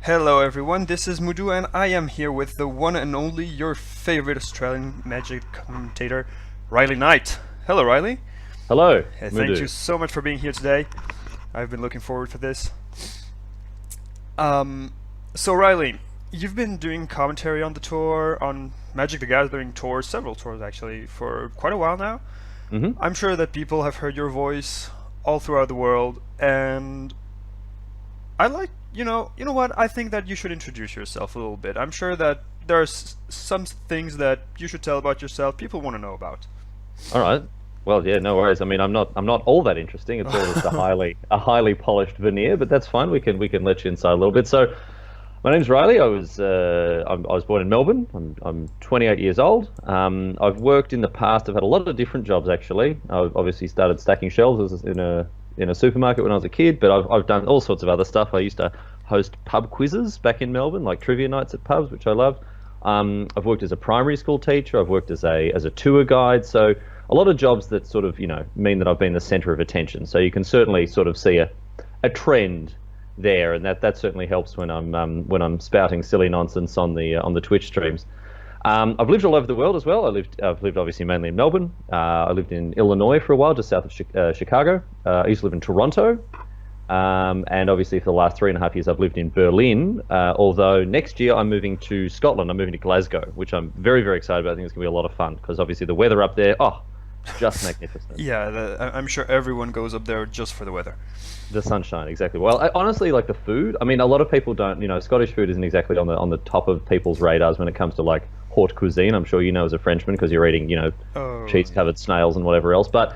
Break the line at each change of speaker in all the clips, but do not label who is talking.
Hello everyone, this is Moudou and I am here with the one and only your favorite Australian Magic commentator, Riley Knight. Hello Riley.
Hello,
Hey,
Moudou.
thank you so much for being here today. I've been looking forward for this. So Riley, you've been doing commentary on the tour, on Magic the Gathering tours, several tours actually, for quite a while now. I'm sure that people have heard your voice all throughout the world, and I like, you know what, I think that you should introduce yourself a little bit. I'm sure that there's some things that you should tell about yourself people want to know about.
All right. Well, yeah, no worries. I mean, I'm not all that interesting. It's all just a highly polished veneer, but that's fine. We can let you inside a little bit. So, my name's Riley. I was born in Melbourne. I'm 28 years old. I've worked in the past. I've had a lot of different jobs actually. I've obviously started stacking shelves in a supermarket when I was a kid, but I've done all sorts of other stuff. I used to host pub quizzes back in Melbourne, like trivia nights at pubs, which I loved. I've worked as a primary school teacher. I've worked as a tour guide. So a lot of jobs that sort of mean that I've been the centre of attention. So you can certainly sort of see a trend there, and that certainly helps when I'm spouting silly nonsense on the Twitch streams. I've lived all over the world as well. I've lived obviously mainly in Melbourne. I lived in Illinois for a while, just south of Chicago. I used to live in Toronto, and obviously for the last 3.5 years I've lived in Berlin. Although next year I'm moving to Scotland. I'm moving to Glasgow, which I'm very, very excited about. I think it's going to be a lot of fun because obviously the weather up there, just magnificent.
Yeah, I'm sure everyone goes up there just for the weather.
The sunshine, exactly. Well, I honestly like the food. I mean, a lot of people don't. Scottish food isn't exactly on the top of people's radars when it comes to like haute cuisine. I'm sure you know as a Frenchman because you're eating cheese-covered snails and whatever else. But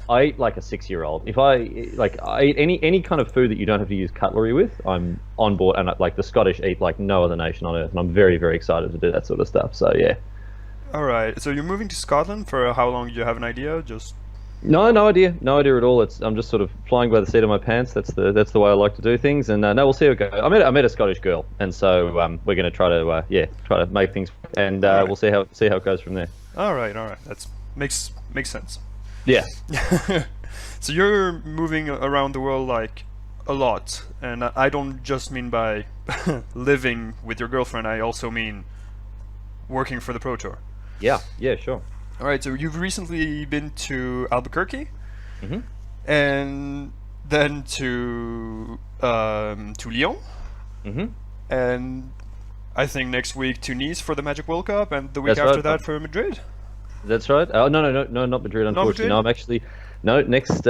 I eat like a 6-year-old. If I eat any kind of food that you don't have to use cutlery with, I'm on board. And like the Scottish eat like no other nation on earth, and I'm very, very excited to do that sort of stuff. So yeah.
All right. So you're moving to Scotland for how long? Do you have an idea? Just
no idea at all. I'm just sort of flying by the seat of my pants. That's the way I like to do things. And no, we'll see how it goes. I met a Scottish girl, and so we're going to try to make things, and we'll see how it goes from there.
All right. That makes sense.
Yeah.
So you're moving around the world like a lot, and I don't just mean by living with your girlfriend. I also mean working for the Pro Tour.
Yeah, sure.
All right, so you've recently been to Albuquerque, and then to Lyon, and I think next week to Nice for the Magic World Cup, and the week after that for Madrid.
That's right. Oh no, not Madrid. Unfortunately, no. I'm actually next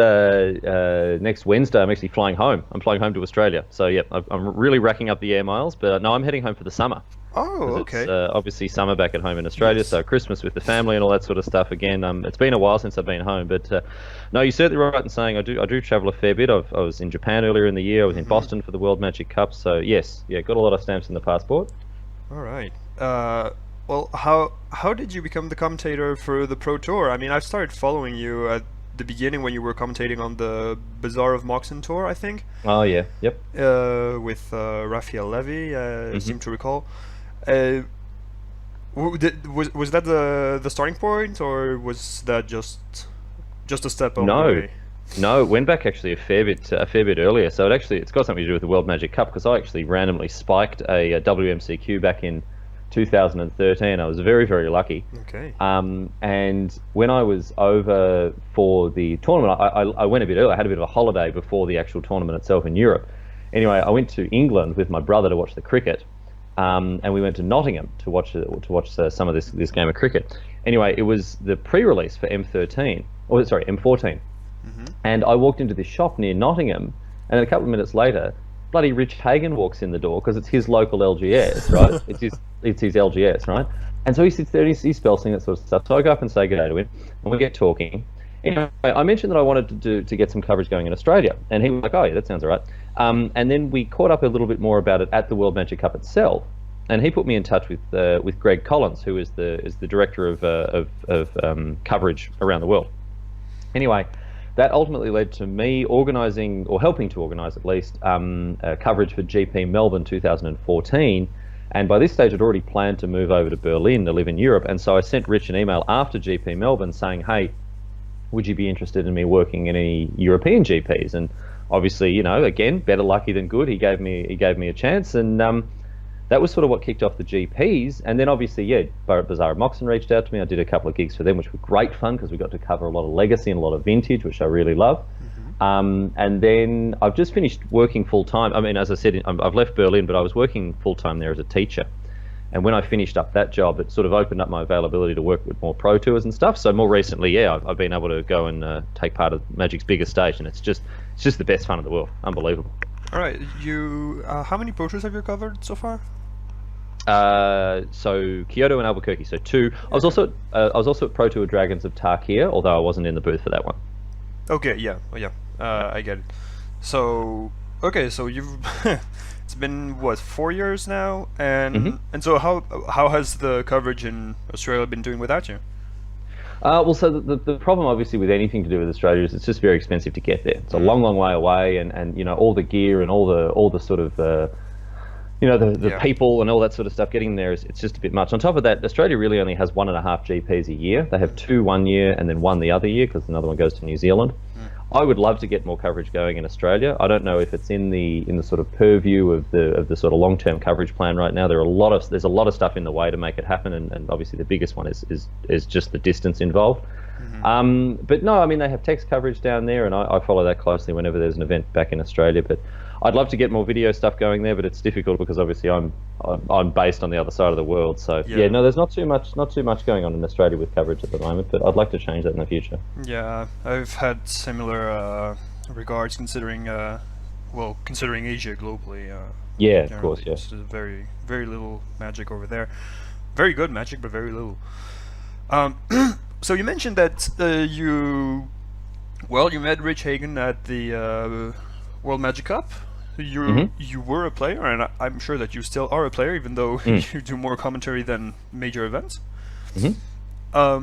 Wednesday. I'm actually flying home. I'm flying home to Australia. So yeah, I'm really racking up the air miles. But no, I'm heading home for the summer.
Oh, okay.
It's obviously summer back at home in Australia, yes. So Christmas with the family and all that sort of stuff. Again, it's been a while since I've been home, but no, you're certainly right in saying I do travel a fair bit. I was in Japan earlier in the year. I was in Boston for the World Magic Cup. So yes, got a lot of stamps in the passport.
All right. Well, how did you become the commentator for the Pro Tour? I mean, I started following you at the beginning when you were commentating on the Bazaar of Moxon tour, I think.
Oh yeah, yep.
With Raphael Levy, I seem to recall. Was that the starting point, or was that just a step on the way?
No, it went back actually a fair bit earlier. So it's got something to do with the World Magic Cup because I actually randomly spiked a WMCQ back in 2013. I was very, very lucky.
Okay.
And when I was over for the tournament, I went a bit early. I had a bit of a holiday before the actual tournament itself in Europe. Anyway, I went to England with my brother to watch the cricket. And we went to Nottingham to watch some of this game of cricket. Anyway, it was the pre-release for M14, and I walked into this shop near Nottingham, and a couple of minutes later, bloody Rich Hagan walks in the door because it's his local LGS, right? it's his LGS, right? And so he sits there and he spells that sort of stuff. So I go up and say good day to him, and we get talking. Anyway, I mentioned that I wanted to get some coverage going in Australia, and he was like, "Oh yeah, that sounds all right." And then we caught up a little bit more about it at the World Magic Cup itself, and he put me in touch with Greg Collins, who is the director of coverage around the world. Anyway, that ultimately led to me organising, or helping to organise at least, coverage for GP Melbourne 2014. And by this stage, I'd already planned to move over to Berlin to live in Europe, and so I sent Rich an email after GP Melbourne saying, "Hey, would you be interested in me working in any European GPs?" And obviously, you know, again, better lucky than good. He gave me a chance, and that was sort of what kicked off the GPs. And then obviously, yeah, Bazaar and Moxon reached out to me. I did a couple of gigs for them, which were great fun because we got to cover a lot of legacy and a lot of vintage, which I really love. And then I've just finished working full time. I mean, as I said, I've left Berlin, but I was working full time there as a teacher. And when I finished up that job, it sort of opened up my availability to work with more pro tours and stuff. So more recently, yeah, I've been able to go and take part of Magic's biggest stage, and it's just the best fun in the world. Unbelievable.
All right, how many pro tours have you covered so far?
So Kyoto and Albuquerque, so 2. I was also at Pro Tour Dragons of Tarkir, although I wasn't in the booth for that one.
Okay, yeah, I get it. So okay, so you've it's been what, 4 years now, and so how has the coverage in Australia been doing without you?
Well, so the problem obviously with anything to do with Australia is it's just very expensive to get there. It's a long way away, and you know, all the gear and all the sort of you know, the people and all that sort of stuff, getting there it's just a bit much. On top of that, Australia really only has 1.5 GPs a year. They have 2 one year and then 1 the other year because another one goes to New Zealand. I would love to get more coverage going in Australia. I don't know if it's in the sort of purview of the sort of long-term coverage plan right now. There's a lot of stuff in the way to make it happen, and obviously the biggest one is just the distance involved. But no, I mean, they have text coverage down there, and I follow that closely whenever there's an event back in Australia. But I'd love to get more video stuff going there, but it's difficult because obviously I'm based on the other side of the world. So yeah, no, there's not too much going on in Australia with coverage at the moment, but I'd like to change that in the future.
Yeah, I've had similar regards considering considering Asia globally.
Yeah, of course, yeah.
It's very little Magic over there. Very good Magic, but very little. So you mentioned that you met Rich Hagan at the World Magic Cup. You were a player, and I'm sure that you still are a player, even though you do more commentary than major events. What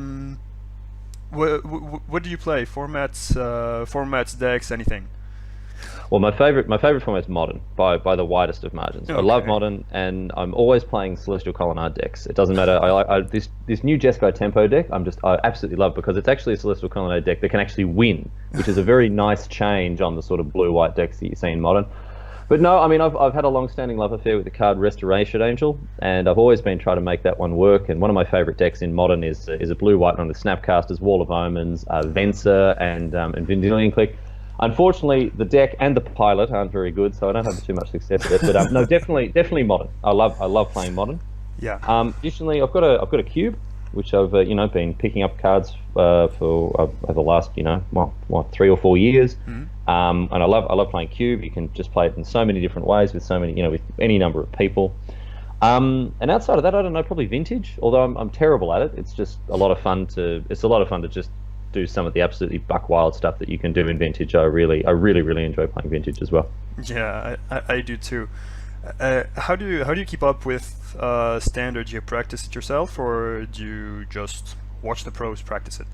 do you play? Formats, decks, anything?
Well, my favorite format is Modern by the widest of margins. Okay. I love Modern, and I'm always playing Celestial Colonnade decks. It doesn't matter. I like this new Jeskai Tempo deck. I absolutely love because it's actually a Celestial Colonnade deck that can actually win, which is a very nice change on the sort of blue-white decks that you see in Modern. But no, I mean, I've had a long-standing love affair with the card Restoration Angel, and I've always been trying to make that one work. And one of my favorite decks in Modern is a blue-white one with Snapcasters, Wall of Omens, Venser, and Vendilion Click. Unfortunately, the deck and the pilot aren't very good, so I don't have too much success with it. But no, definitely Modern. I love playing Modern.
Yeah.
Additionally, I've got a cube, which I've been picking up cards for over the last 3 or 4 years. And I love playing cube. You can just play it in so many different ways with so many with any number of people. And outside of that, I don't know, probably Vintage. Although I'm terrible at it, it's just a lot of fun to just do some of the absolutely buck wild stuff that you can do in Vintage. I really enjoy playing Vintage as well.
Yeah, I do too. How do you keep up with Standard? Do you practice it yourself, or do you just watch the pros practice it?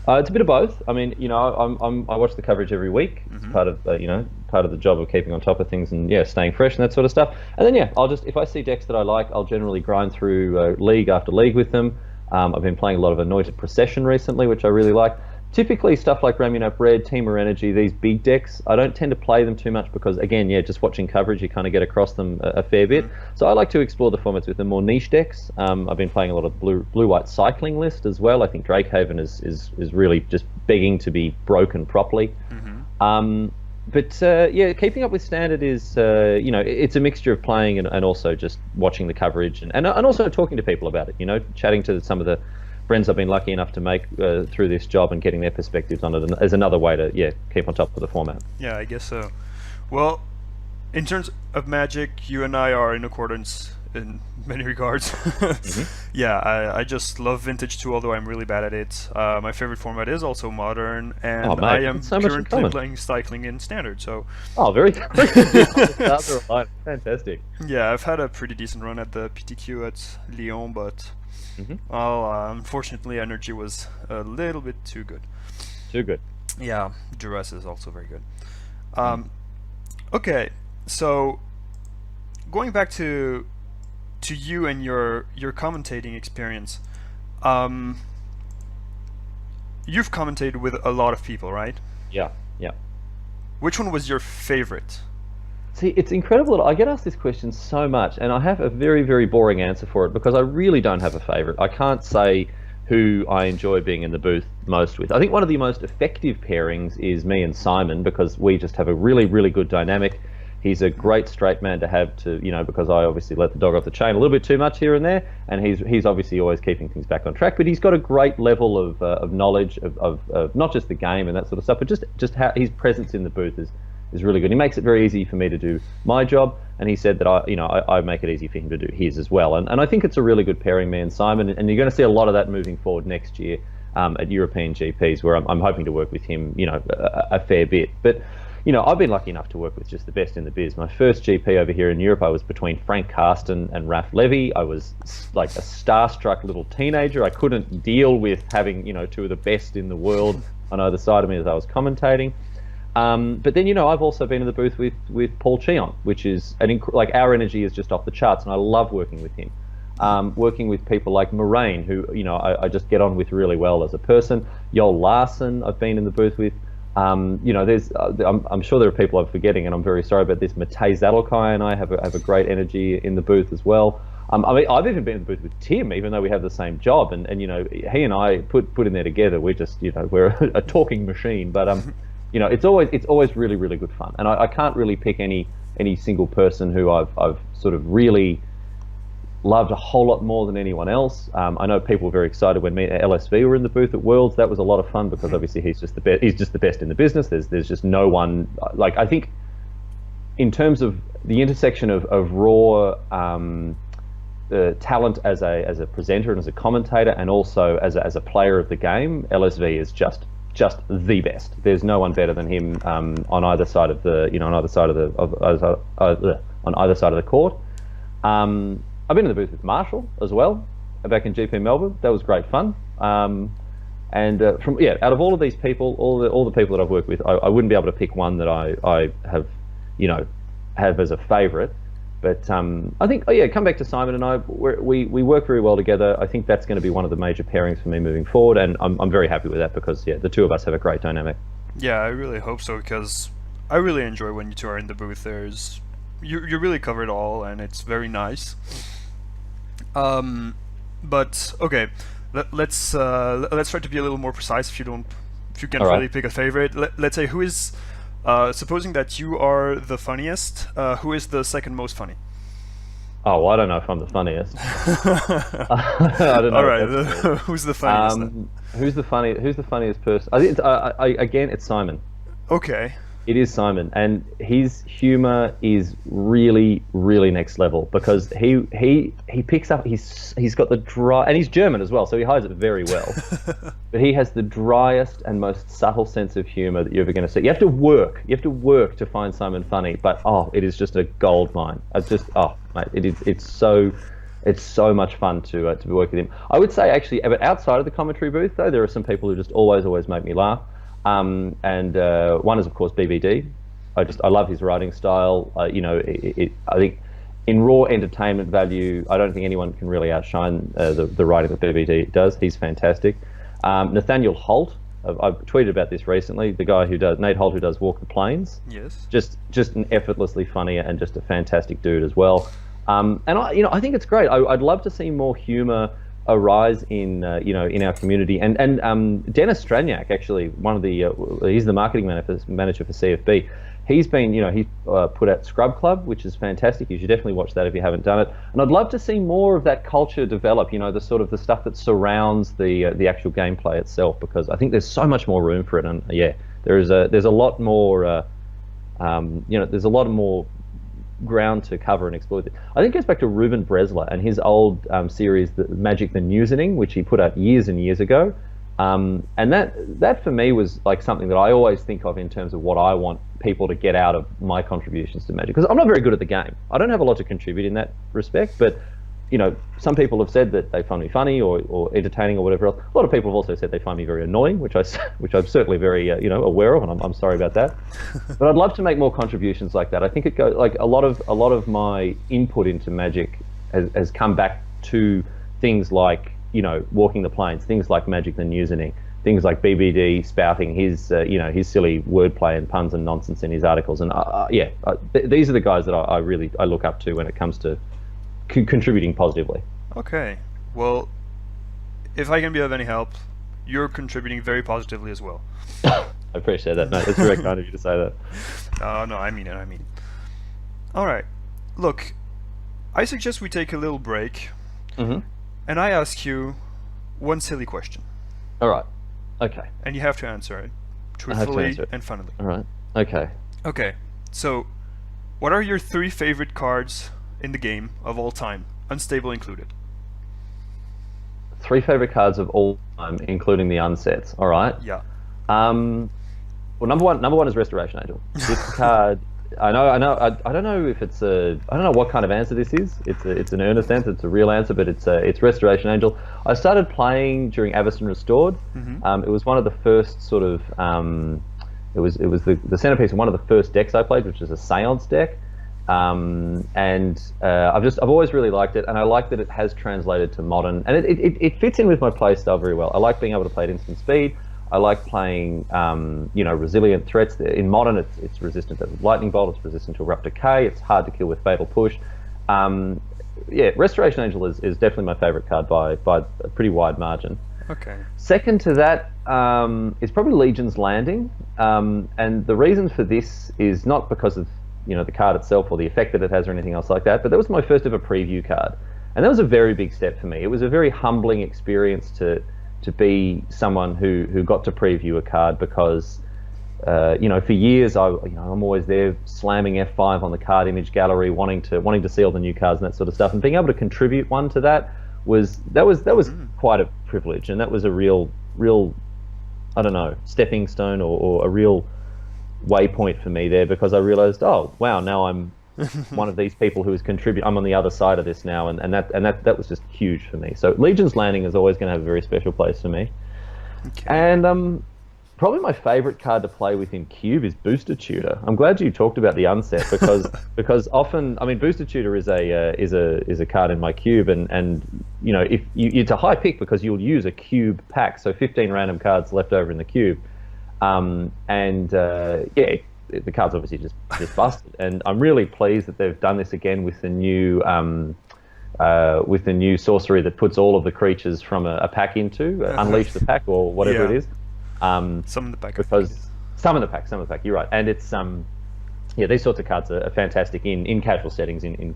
It's a bit of both. I mean, I watch the coverage every week. It's part of the job of keeping on top of things and staying fresh and that sort of stuff. And then I'll just, if I see decks that I like, I'll generally grind through league after league with them. I've been playing a lot of Anointed Procession recently, which I really like. Typically stuff like Ramunap Red, Temur Energy, these big decks, I don't tend to play them too much because, again, just watching coverage, you kind of get across them a fair bit. So I like to explore the formats with the more niche decks. I've been playing a lot of blue-white cycling list as well. I think Drakehaven is really just begging to be broken properly. But keeping up with Standard is, it's a mixture of playing and also just watching the coverage and also talking to people about it, chatting to some of the friends I've been lucky enough to make through this job and getting their perspectives on it as another way to keep on top of the format.
Yeah, I guess so. Well, in terms of Magic, you and I are in accordance in many regards. Yeah, I just love Vintage too, although I'm really bad at it. My favorite format is also Modern, and I am currently playing Cycling in Standard. So
very good. Fantastic.
Yeah, I've had a pretty decent run at the PTQ at Lyon, but unfortunately, Energy was a little bit too good.
Too good.
Yeah, Duress is also very good. Okay, so going back to you and your commentating experience, you've commentated with a lot of people, right?
Yeah.
Which one was your favorite?
See, it's incredible that I get asked this question so much, and I have a very, very boring answer for it because I really don't have a favorite. I can't say who I enjoy being in the booth most with. I think one of the most effective pairings is me and Simon because we just have a really, really good dynamic. He's a great straight man to have to, because I obviously let the dog off the chain a little bit too much here and there, and he's obviously always keeping things back on track. But he's got a great level of knowledge of not just the game and that sort of stuff, but just how his presence in the booth is really good. He makes it very easy for me to do my job, and he said that I make it easy for him to do his as well. And I think it's a really good pairing, me and Simon, and you're going to see a lot of that moving forward next year at European GPs, where I'm hoping to work with him, a fair bit. But I've been lucky enough to work with just the best in the biz. My first GP over here in Europe, I was between Frank Karsten and Raf Levy. I was like a starstruck little teenager. I couldn't deal with having, two of the best in the world on either side of me as I was commentating. But then, I've also been in the booth with Paul Cheon, which is our energy is just off the charts, and I love working with him. Working with people like Moraine, who, I just get on with really well as a person. Joel Larson, I've been in the booth with. There's, I'm sure there are people I'm forgetting, and I'm very sorry about this. Matej Zalokaj and I have a great energy in the booth as well. I've even been in the booth with Tim, even though we have the same job, and he and I put in there together. We're just, we're a talking machine. But it's always really, really good fun, and I can't really pick any single person who I've sort of really loved a whole lot more than anyone else. I know people were very excited when me and LSV were in the booth at Worlds. That was a lot of fun because obviously he's just the best. He's just the best in the business. There's just no one like. I think in terms of the intersection of raw talent as a presenter and as a commentator, and also as a player of the game, LSV is just the best. There's no one better than him on either side of the on either side of the court. I've been in the booth with Marshall as well, back in GP Melbourne. That was great fun. Out of all of these people, all the people that I've worked with, I wouldn't be able to pick one that I have, have as a favourite. But I think, come back to Simon and I, we work very well together. I think that's going to be one of the major pairings for me moving forward, and I'm very happy with that because the two of us have a great dynamic.
Yeah, I really hope so, because I really enjoy when you two are in the booth. You really cover it all, and it's very nice. But okay, let's try to be a little more precise. If you can't really pick a favorite, let's say who is, supposing that you are the funniest, who is the second most funny?
Oh, well, I don't know if I'm the funniest. I don't know.
All right, who's the funniest?
Who's the funniest person? I think again it's Simon.
Okay.
It is Simon, and his humor is really, really next level because he picks up. He's got the dry, and he's German as well, so he hides it very well. But he has the driest and most subtle sense of humor that you're ever going to see. You have to work to find Simon funny, but it is just a gold mine. Mate, it's so much fun to work with him. I would say actually, but outside of the commentary booth though, there are some people who just always make me laugh. One is of course BVD. I love his writing style. I think in raw entertainment value, I don't think anyone can really outshine the writing that BVD does. He's fantastic. Nathaniel Holt, I've tweeted about this recently. The guy Nate Holt, who does Walk the Plains. Yes. Just an effortlessly funny and just a fantastic dude as well. And I think it's great. I'd love to see more humor arise in our community, and Dennis Straniak, actually one of the he's the marketing manager for CFB. He's been he's put out Scrub Club, which is fantastic. You should definitely watch that if you haven't done it. And I'd love to see more of that culture develop. The sort of the stuff that surrounds the actual gameplay itself, because I think there's so much more room for it. And there's a lot more there's a lot more ground to cover and exploit it. I think it goes back to Ruben Bresler and his old series, the Magic the Musing, which he put out years and years ago. And that for me was like something that I always think of in terms of what I want people to get out of my contributions to Magic, because I'm not very good at the game. I don't have a lot to contribute in that respect, but some people have said that they find me funny or entertaining or whatever else. A lot of people have also said they find me very annoying, which I'm certainly very aware of, and I'm sorry about that. But I'd love to make more contributions like that. I think it goes like a lot of my input into Magic has come back to things like Walking the Plains, things like Magic the Musing, things like BBD spouting his his silly wordplay and puns and nonsense in his articles. And these are the guys that I really look up to when it comes to contributing positively.
Okay, well, if I can be of any help, you're contributing very positively as well.
I appreciate that. No, it's very kind of you to say that.
No, I mean it. All right, look, I suggest we take a little break, and I ask you one silly question.
All right. Okay.
And you have to answer it truthfully and funnily.
All right. Okay.
Okay. So, what are your 3 favorite cards in the game of all time, unstable included?
3 favorite cards of all time, including the unsets. All right.
Yeah.
Well, number one is Restoration Angel. This card, I don't know if it's I don't know what kind of answer this is. It's an earnest answer. It's a real answer, but it's Restoration Angel. I started playing during Avacyn Restored. It was one of the first sort of it was the centerpiece of one of the first decks I played, which is a Seance deck. I've always really liked it, and I like that it has translated to Modern, and it fits in with my play style very well. I like being able to play at instant speed. I like playing, resilient threats. In Modern, it's resistant to Lightning Bolt. It's resistant to Abrupt Decay. It's hard to kill with Fatal Push. Restoration Angel is definitely my favorite card by a pretty wide margin.
Okay.
Second to that is probably Legion's Landing, and the reason for this is not because of the card itself or the effect that it has or anything else like that, but that was my first ever preview card, and that was a very big step for me. It was a very humbling experience to be someone who got to preview a card, because for years I'm always there slamming F5 on the card image gallery, wanting to see all the new cards and that sort of stuff, and being able to contribute one to that was quite a privilege, and that was a real I don't know, stepping stone or a real waypoint for me there, because I realized, oh wow, now I'm one of these people who is contributing. I'm on the other side of this now, and that was just huge for me. So Legion's Landing is always going to have a very special place for me. Okay. And probably my favorite card to play with in Cube is Booster Tutor. I'm glad you talked about the unset, because often, I mean, Booster Tutor is a card in my Cube, and if it's a high pick because you'll use a Cube pack, so 15 random cards left over in the Cube, the card's obviously just busted, and I'm really pleased that they've done this again with the new sorcery that puts all of the creatures from a pack into unleash the pack or whatever it is.
Summon the pack.
Summon the pack. You're right, and it's these sorts of cards are fantastic in casual settings, in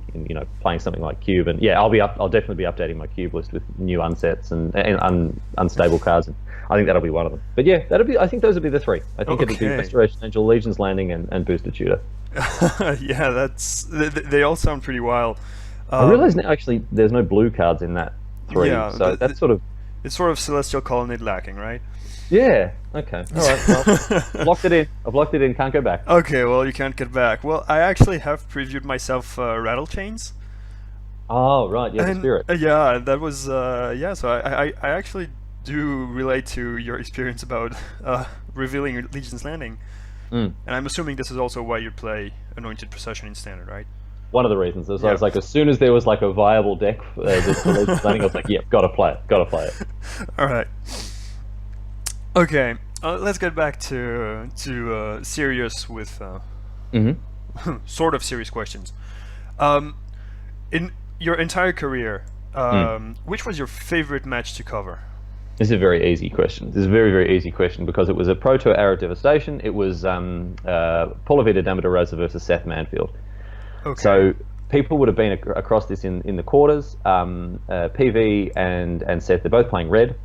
playing something like Cube, and I'll definitely be updating my Cube list with new unsets and unstable cards. And I think that'll be one of them. But yeah, I think those would be the 3. I think it'll be Restoration Angel, Legion's Landing, and Booster Tutor.
Yeah, they all sound pretty wild.
I realize now actually there's no blue cards in that 3, so that's sort of...
It's sort of Celestial Colonnade lacking, right?
Yeah, okay. All right, well, locked it in. I've locked it in, can't go back.
Okay, well, you can't get back. Well, I actually have previewed myself Rattle Chains.
Oh, right, yeah, the spirit.
Yeah, that was, so I actually do relate to your experience about revealing Legion's Landing. And I'm assuming this is also why you play Anointed Procession in Standard, right?
One of the reasons. I was like, as soon as there was like a viable deck for Legion's Landing, I was like, yep, gotta play it.
All right. Okay, let's get back to serious with sort of serious questions. In your entire career, which was your favorite match to cover?
This is a very easy question. This is a very, very easy question, because it was a Pro Tour Arrow Devastation. It was Paula Vida Damodar Rosa versus Seth Manfield. Okay. So people would have been across this in the quarters. PV and Seth, they're both playing red.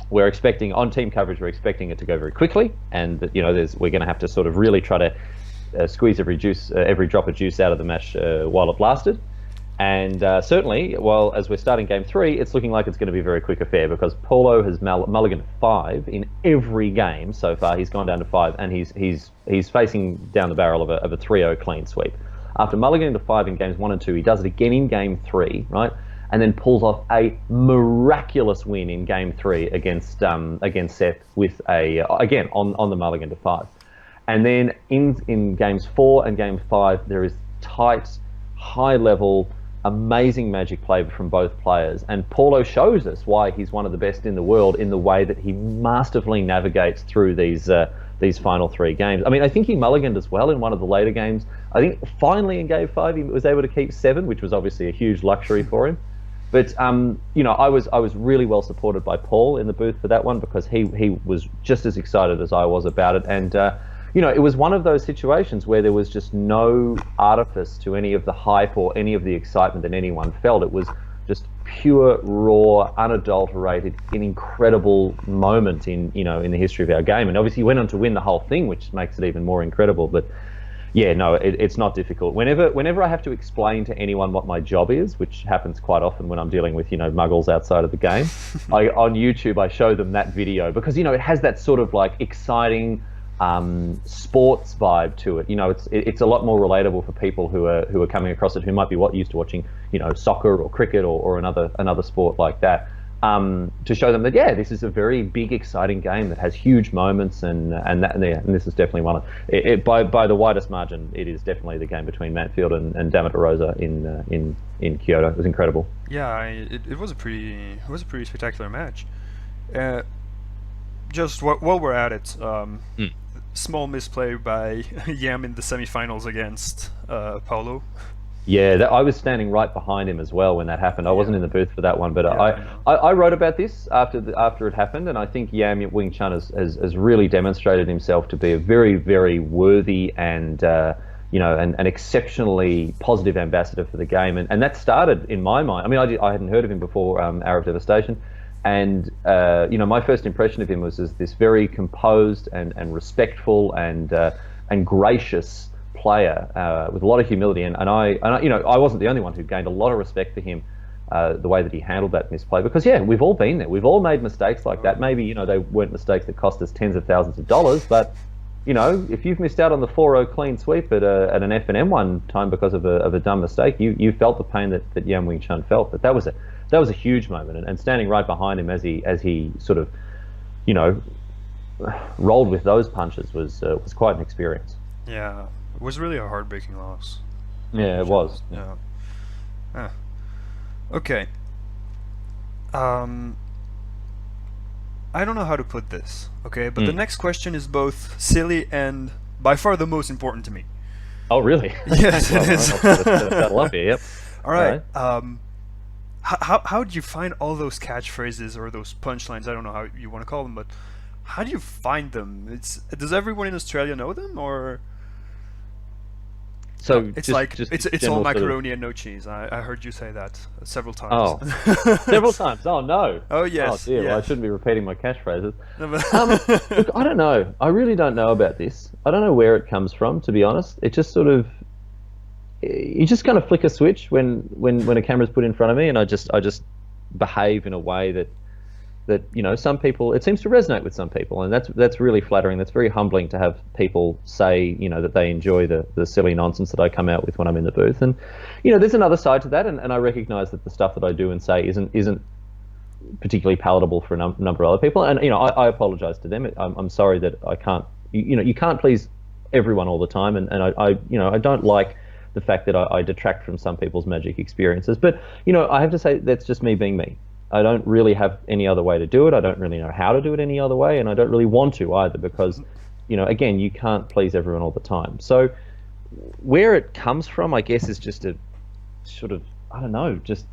We're expecting, on team coverage, we're expecting it to go very quickly, and we're going to have to sort of really try to squeeze every drop of juice out of the match while it lasted. And certainly, as we're starting game 3, it's looking like it's going to be a very quick affair, because Paulo has mulliganed 5 in every game so far. He's gone down to 5, and he's facing down the barrel of a 3-0 clean sweep. After mulliganing to 5 in games 1 and 2, he does it again in game 3, right? And then pulls off a miraculous win in game 3 against Seth with again on the mulligan to 5. And then in games 4 and game 5, there is tight, high level amazing Magic play from both players, and Paulo shows us why he's one of the best in the world in the way that he masterfully navigates through these final 3 games. I mean, I think he mulliganed as well in one of the later games. I think finally in Game 5 he was able to keep 7, which was obviously a huge luxury for him. But you know, I was really well supported by Paul in the booth for that one, because he was just as excited as I was about it, and you know, it was one of those situations where there was just no artifice to any of the hype or any of the excitement that anyone felt. It was just pure, raw, unadulterated, an incredible moment in the history of our game. And obviously, he went on to win the whole thing, which makes it even more incredible. But yeah, no, it's not difficult. Whenever I have to explain to anyone what my job is, which happens quite often when I'm dealing with muggles outside of the game, on YouTube I show them that video, because it has that sort of like exciting sports vibe to it. It's a lot more relatable for people who are coming across it, who might be used to watching soccer or cricket or another sport like that, to show them that this is a very big, exciting game that has huge moments, and this is definitely one of by the widest margin. It is definitely the game between Manfield and Dammit Rosa in Kyoto. It was incredible.
Yeah, it was a pretty spectacular match. Just while we're at it, small misplay by Yam in the semifinals against Paulo.
Yeah, I was standing right behind him as well when that happened. I wasn't in the booth for that one, but I wrote about this after it happened, and I think Yam Wing Chun has really demonstrated himself to be a very, very worthy and an exceptionally positive ambassador for the game, and that started in my mind. I mean, I hadn't heard of him before Arab Devastation. And my first impression of him was as this very composed and respectful and gracious player with a lot of humility. And I wasn't the only one who gained a lot of respect for him, the way that he handled that misplay. Because we've all been there. We've all made mistakes like that. Maybe they weren't mistakes that cost us tens of thousands of dollars, but if you've missed out on the 4-0 clean sweep at an F&M one time because of a dumb mistake, you felt the pain that Yam Wing Chun felt. But that was a huge moment, and standing right behind him as he sort of rolled with those punches was quite an experience.
Yeah, it was really a heartbreaking loss.
Yeah, it was.
Yeah. Okay. I don't know how to put this, okay? But the next question is both silly and by far the most important to me.
Oh, really?
Yes, it is.
That'll love you, yep.
All right. How do you find all those catchphrases or those punchlines? I don't know how you want to call them, but how do you find them? Does everyone in Australia know them, or?
So
it's it's all macaroni and no cheese. I heard you say that several times.
Oh, several times. Oh no.
Oh yes.
Oh dear.
Yes.
Well, I shouldn't be repeating my catchphrases. Look, I don't know. I really don't know about this. I don't know where it comes from, to be honest. It just sort of, you just kind of flick a switch when a camera's put in front of me, and I just behave in a way that some people, it seems to resonate with some people, and that's really flattering. That's very humbling to have people say that they enjoy the silly nonsense that I come out with when I'm in the booth. And there's another side to that, and I recognize that the stuff that I do and say isn't particularly palatable for a number of other people, and I apologize to them. I'm sorry that I can't you can't please everyone all the time, and I don't like the fact that I detract from some people's Magic experiences, but I have to say that's just me being me. I don't really have any other way to do it. I don't really know how to do it any other way, and I don't really want to either, because again, you can't please everyone all the time. So where it comes from, I guess, is just a sort of, I don't know, just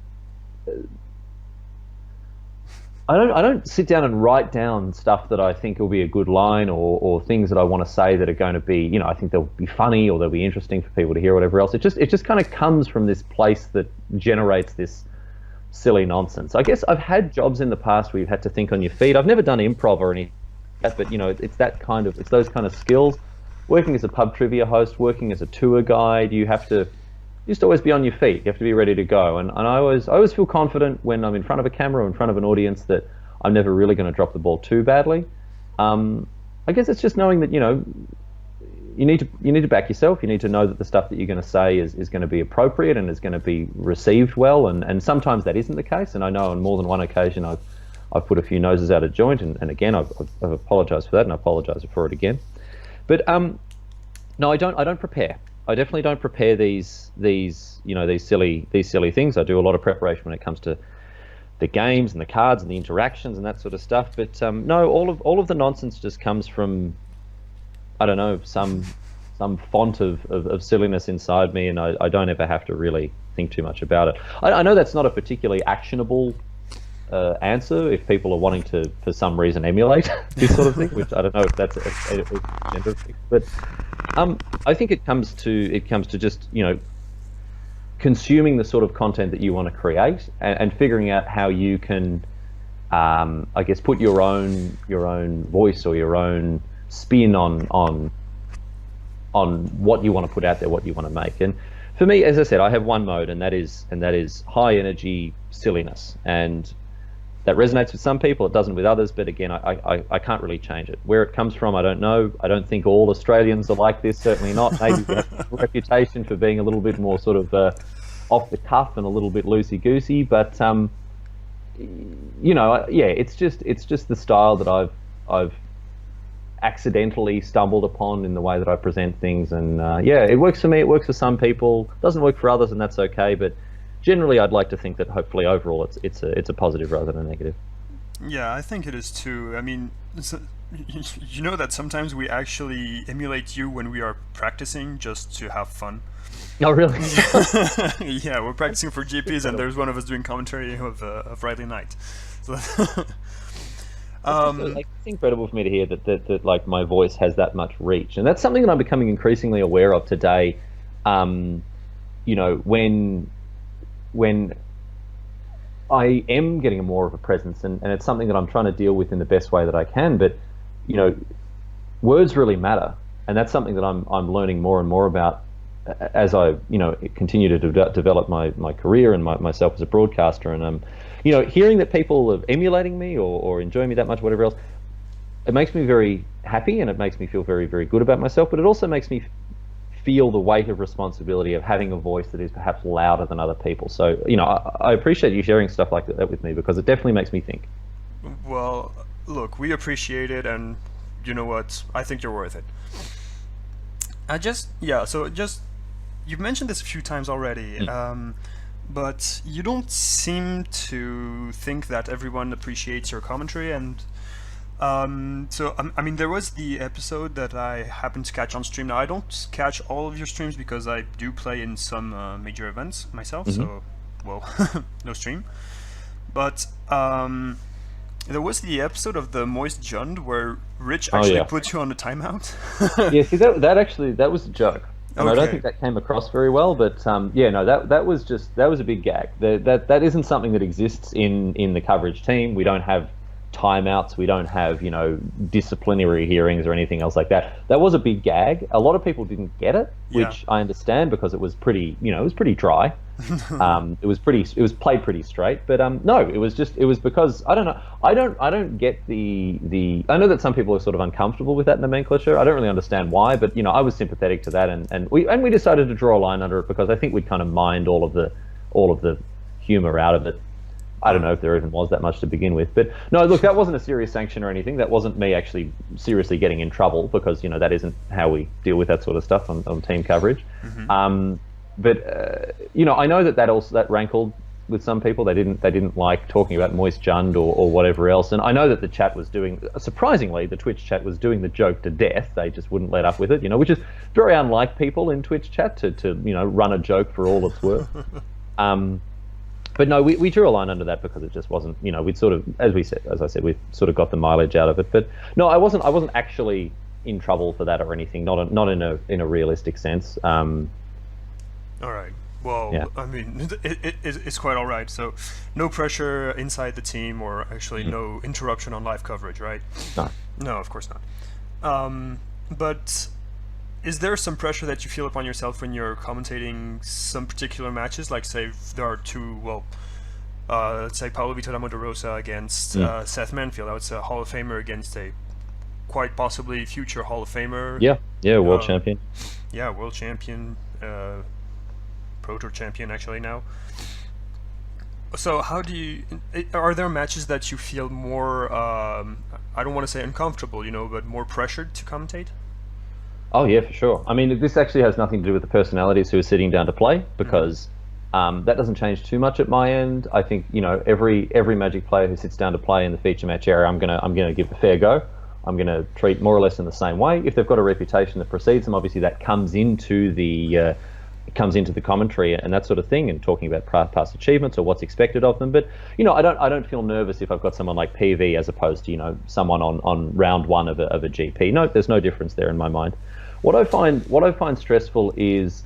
I don't sit down and write down stuff that I think will be a good line, or things that I want to say that are going to be, I think they'll be funny or they'll be interesting for people to hear, or whatever else. It just kind of comes from this place that generates this silly nonsense. I guess I've had jobs in the past where you've had to think on your feet. I've never done improv or anything like that, but it's those kind of skills. Working as a pub trivia host, working as a tour guide, you have to just always be on your feet. You have to be ready to go. And I always feel confident when I'm in front of a camera or in front of an audience that I'm never really going to drop the ball too badly. I guess it's just knowing that you need to back yourself. You need to know that the stuff that you're going to say is going to be appropriate and is going to be received well, and sometimes that isn't the case. And I know on more than one occasion I've put a few noses out of joint, and again I've apologized for that, and I apologize for it again. But no, I don't prepare. I definitely don't prepare these silly things. I do a lot of preparation when it comes to the games and the cards and the interactions and that sort of stuff. But no, all of the nonsense just comes from, I don't know, some font of silliness inside me, and I don't ever have to really think too much about it. I know that's not a particularly actionable answer if people are wanting to, for some reason, emulate this sort of thing, which I don't know if that's a gender thing. But I think it comes to just, consuming the sort of content that you want to create, and figuring out how you can, I guess, put your own voice or your own spin on what you want to put out there, what you want to make. And for me, as I said, I have one mode, and that is high energy silliness, and that resonates with some people, it doesn't with others. But again, I can't really change it. Where it comes from, I don't know. I don't think all Australians are like this, certainly not. Maybe we have a reputation for being a little bit more sort of off the cuff and a little bit loosey-goosey, but it's just the style that I've accidentally stumbled upon in the way that I present things. And it works for me, it works for some people, doesn't work for others, and that's okay. But generally, I'd like to think that hopefully overall it's a positive rather than a negative.
Yeah, I think it is too. I mean, you know that sometimes we actually emulate you when we are practicing just to have fun.
Oh, really?
Yeah, we're practicing for GPs, and there's one of us doing commentary of Riley Knight. So
it's incredible for me to hear that like my voice has that much reach, and that's something that I'm becoming increasingly aware of today. When I am getting more of a presence, and it's something that I'm trying to deal with in the best way that I can. But words really matter, and that's something that I'm learning more and more about as I continue to develop my career and myself as a broadcaster. And hearing that people are emulating me or enjoying me that much, whatever else, it makes me very happy, and it makes me feel very, very good about myself. But it also makes me feel the weight of responsibility of having a voice that is perhaps louder than other people. So I appreciate you sharing stuff like that with me, because it definitely makes me think.
Well, look, we appreciate it, and you know what? I think you're worth it. You've mentioned this a few times already, but you don't seem to think that everyone appreciates your commentary. And I mean, there was the episode that I happened to catch on stream. Now, I don't catch all of your streams because I do play in some major events myself, so, well, no stream. But there was the episode of the Moist Jund where Rich actually put you on a timeout.
Yeah, see, that was a joke. And
Okay.
I don't think that came across very well, but that was a big gag. That isn't something that exists in the coverage team. We don't have timeouts. We don't have disciplinary hearings or anything else like that. That was a big gag. A lot of people didn't get it, which I understand, because it was pretty dry. It was played pretty straight, but no, it was because I don't know. I don't get the. I know that some people are sort of uncomfortable with that nomenclature. I don't really understand why, but I was sympathetic to that, and we decided to draw a line under it because I think we'd kind of mined all of the humor out of it. I don't know if there even was that much to begin with, but no, look, that wasn't a serious sanction or anything. That wasn't me actually seriously getting in trouble, because that isn't how we deal with that sort of stuff on team coverage. But I know that rankled with some people. They didn't like talking about Moist Jund or whatever else. And I know that the chat was surprisingly, the Twitch chat was doing the joke to death. They just wouldn't let up with it, which is very unlike people in Twitch chat to run a joke for all it's worth. But no, we drew a line under that because it just wasn't, we'd sort of, as I said, we sort of got the mileage out of it. But no, I wasn't actually in trouble for that or anything, not in a realistic sense.
All right. Well, yeah. I mean, it's quite all right. So, no pressure inside the team, or actually no interruption on live coverage, right? No, of course not. But is there some pressure that you feel upon yourself when you're commentating some particular matches? Like, say, if there are two, let's say Paulo Vitor da Rosa against Seth Manfield. That was a Hall of Famer against a quite possibly future Hall of Famer.
Yeah, world champion.
Yeah, world champion. Pro Tour champion actually now. So how do you, are there matches that you feel more, I don't want to say uncomfortable, but more pressured to commentate?
Oh yeah, for sure. I mean, this actually has nothing to do with the personalities who are sitting down to play, because that doesn't change too much at my end. I think, you know, every Magic player who sits down to play in the feature match area, I'm gonna give a fair go. I'm gonna treat more or less in the same way. If they've got a reputation that precedes them, obviously that comes into the commentary and that sort of thing, and talking about past achievements or what's expected of them. But you know, I don't feel nervous if I've got someone like PV as opposed to, you know, someone on round one of a GP. No, there's no difference there in my mind. What I find stressful is,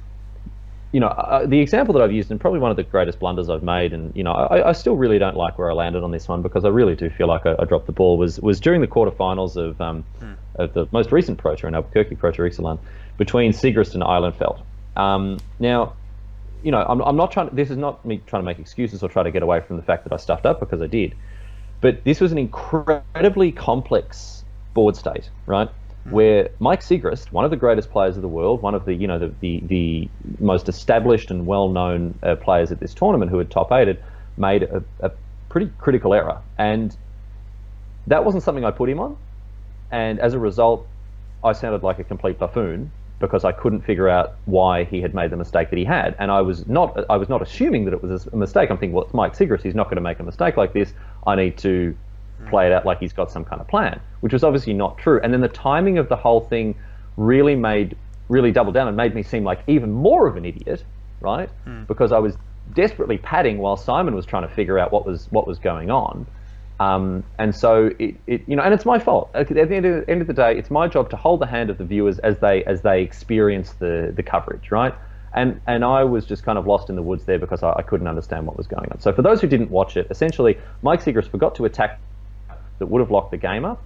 you know, the example that I've used, and probably one of the greatest blunders I've made, and you know, I still really don't like where I landed on this one, because I really do feel like I dropped the ball. Was during the quarterfinals of the most recent Pro Tour in Albuquerque, Pro Tour Ixalan, between Sigrist and Islandfeld. Now, you know, I'm not trying. This is not me trying to make excuses or try to get away from the fact that I stuffed up, because I did. But this was an incredibly complex board state, right? Where Mike Sigrist, one of the greatest players of the world, one of the, you know, the most established and well-known players at this tournament, who had top eighted, made a pretty critical error, and that wasn't something I put him on. And as a result, I sounded like a complete buffoon, because I couldn't figure out why he had made the mistake that he had. And I was not assuming that it was a mistake. I'm thinking, well, it's Mike Sigrist, he's not going to make a mistake like this. I need to play it out like he's got some kind of plan, which was obviously not true. And then the timing of the whole thing really doubled down and made me seem like even more of an idiot, right? Because I was desperately padding while Simon was trying to figure out what was going on. And so it you know, and it's my fault. At the end of the day, it's my job to hold the hand of the viewers as they experience the coverage, right? And I was just kind of lost in the woods there, because I couldn't understand what was going on. So for those who didn't watch it, essentially Mike Sigrist forgot to attack that would have locked the game up.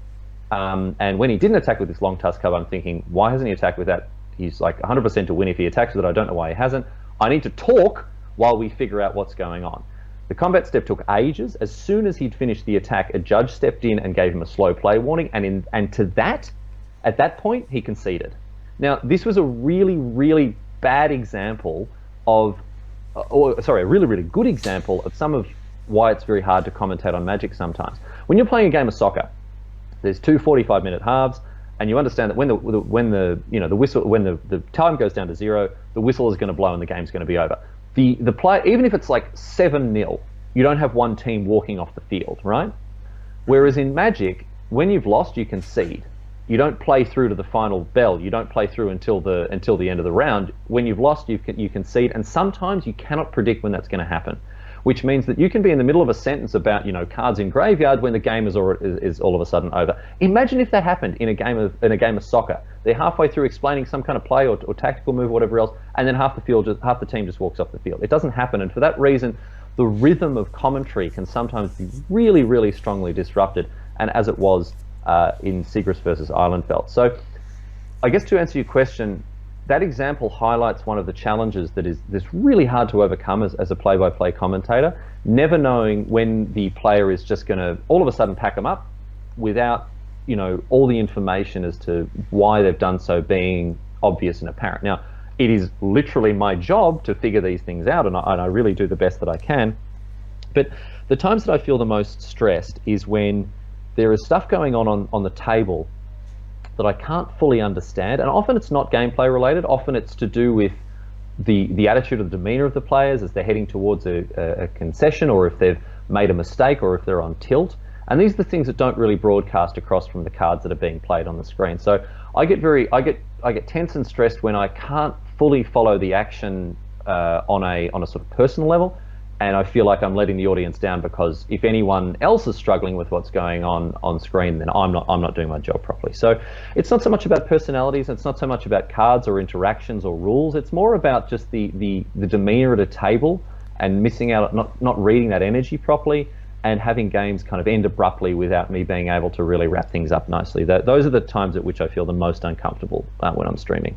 And when he didn't attack with this long tusk cover, I'm thinking, why hasn't he attacked with that? He's like 100% to win if he attacks with it. I don't know why he hasn't. I need to talk while we figure out what's going on. The combat step took ages. As soon as he'd finished the attack, a judge stepped in and gave him a slow play warning, and at that point, he conceded. Now, this was a really, really bad example of, a really, really good example of some of why it's very hard to commentate on Magic sometimes. When you're playing a game of soccer, there's two 45-minute halves, and you understand that when the time goes down to 0, the whistle is going to blow and the game's going to be over. The play, even if it's like 7-0, you don't have one team walking off the field, right? Whereas in Magic, when you've lost, you concede. You don't play through to the final bell. You don't play through until the end of the round. When you've lost, you concede, and sometimes you cannot predict when that's going to happen, which means that you can be in the middle of a sentence about, you know, cards in graveyard when the game is all of a sudden over. Imagine if that happened in a game of soccer. They're halfway through explaining some kind of play or tactical move or whatever else, and then half the team just walks off the field. It doesn't happen, and for that reason, the rhythm of commentary can sometimes be really, really strongly disrupted, and as it was in Sigrist versus Islandfeld. So, I guess to answer your question, that example highlights one of the challenges that's really hard to overcome as a play-by-play commentator, never knowing when the player is just going to all of a sudden pack them up without, you know, all the information as to why they've done so being obvious and apparent. Now, it is literally my job to figure these things out, and I really do the best that I can. But the times that I feel the most stressed is when there is stuff going on the table that I can't fully understand, and often it's not gameplay related. Often it's to do with the attitude or the demeanor of the players as they're heading towards a concession, or if they've made a mistake, or if they're on tilt. And these are the things that don't really broadcast across from the cards that are being played on the screen. So I get tense and stressed when I can't fully follow the action on a sort of personal level, and I feel like I'm letting the audience down, because if anyone else is struggling with what's going on screen, then I'm not doing my job properly. So it's not so much about personalities, it's not so much about cards or interactions or rules. It's more about just the demeanor at a table, and missing out, not reading that energy properly, and having games kind of end abruptly without me being able to really wrap things up nicely. Those are the times at which I feel the most uncomfortable when I'm streaming.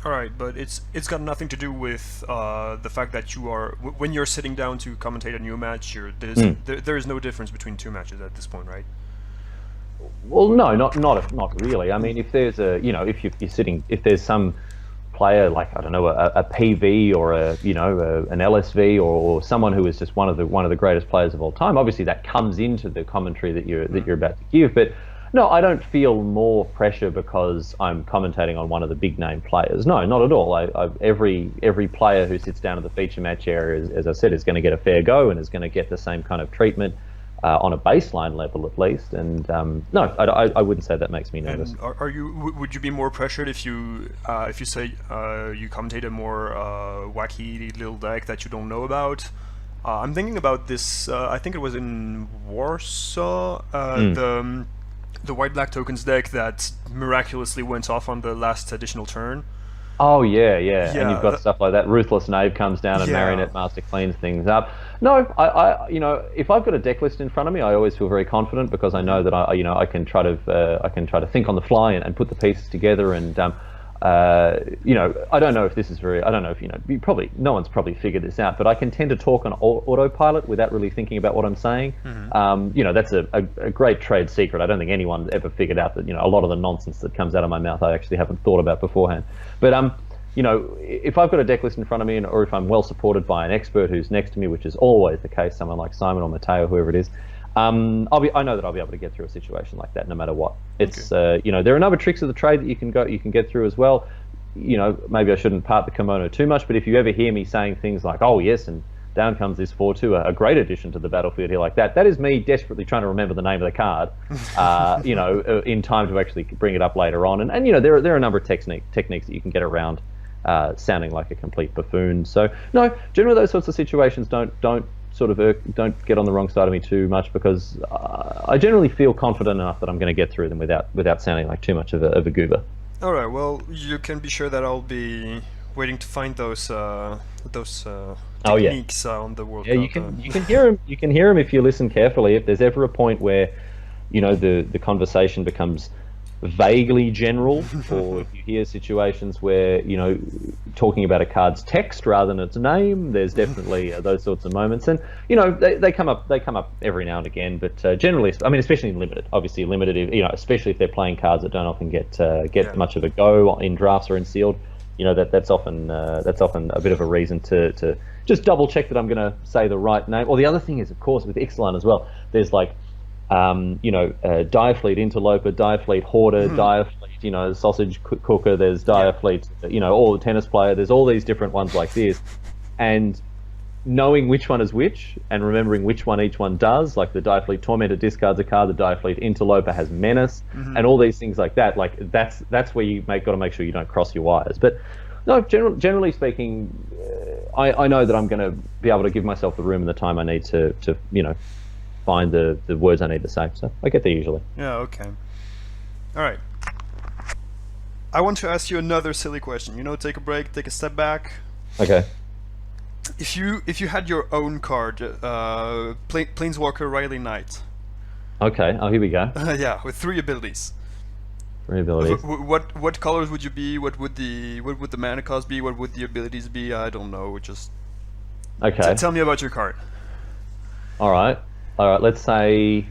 All right, but it's got nothing to do with the fact that you are when you're sitting down to commentate a new match. There is no difference between two matches at this point, right?
Well, no, not really. I mean, if there's if there's some player like, I don't know, a PV or an LSV or someone who is just one of the greatest players of all time, obviously that comes into the commentary that you're about to give. But No, I don't feel more pressure because I'm commentating on one of the big name players. No, not at all. Every player who sits down in the feature match area, as I said, is going to get a fair go and is going to get the same kind of treatment on a baseline level at least. And no, I wouldn't say that makes me nervous.
And would you be more pressured if you say you commentate a more wacky little deck that you don't know about? I'm thinking about this. I think it was in Warsaw. The white-black tokens deck that miraculously went off on the last additional turn.
Oh yeah, and you've got stuff like that. Ruthless Knave comes down and Marionette Master cleans things up. No, I if I've got a deck list in front of me, I always feel very confident because I know that I can try to think on the fly and put the pieces together. And I don't know if this is I don't know if no one's probably figured this out, but I can tend to talk on autopilot without really thinking about what I'm saying. That's a great trade secret. I don't think anyone ever figured out that a lot of the nonsense that comes out of my mouth I actually haven't thought about beforehand. But if I've got a deck list in front of me, or if I'm well supported by an expert who's next to me, which is always the case, someone like Simon or Matteo, whoever it is, I know that I'll be able to get through a situation like that no matter what. It's there are a number of tricks of the trade that you can get through as well. Maybe I shouldn't part the kimono too much, but if you ever hear me saying things like, "Oh yes," and down comes this 4/2, a great addition to the battlefield here like that. That is me desperately trying to remember the name of the card, in time to actually bring it up later on. And there are a number of techniques that you can get around sounding like a complete buffoon. So no, generally those sorts of situations don't get on the wrong side of me too much because I generally feel confident enough that I'm going to get through them without sounding like too much of a goober.
All right. Well, you can be sure that I'll be waiting to find those techniques on the World Cup.
You can hear them. You can hear them if you listen carefully. If there's ever a point where the conversation becomes vaguely general, or if you hear situations where talking about a card's text rather than its name, there's definitely those sorts of moments, and they come up every now and again. But generally, I mean, especially in limited, obviously limited, especially if they're playing cards that don't often get much of a go in drafts or in sealed. That's often a bit of a reason to just double check that I'm going to say the right name. Or the other thing is, of course, with Ixalan as well, there's like Direfleet Interloper, Direfleet Hoarder, Direfleet, Sausage Cooker, there's Direfleet, all the tennis player, there's all these different ones like this. And knowing which one is which and remembering which one each one does, like the Direfleet Tormentor discards a card, the Direfleet Interloper has Menace, and all these things like that. Like that's where you got to make sure you don't cross your wires. But no, generally speaking, I know that I'm going to be able to give myself the room and the time I need to find the words I need to say. So I get there usually.
Yeah, okay. All right. I want to ask you another silly question. Take a break, take a step back.
Okay.
If you had your own card, Planeswalker Riley Knight.
Okay. Oh, here we go.
Yeah, with 3 abilities.
3 abilities.
What colors would you be? What would the mana cost be? What would the abilities be? I don't know. Just
okay.
Tell me about your card.
All right. Let's say,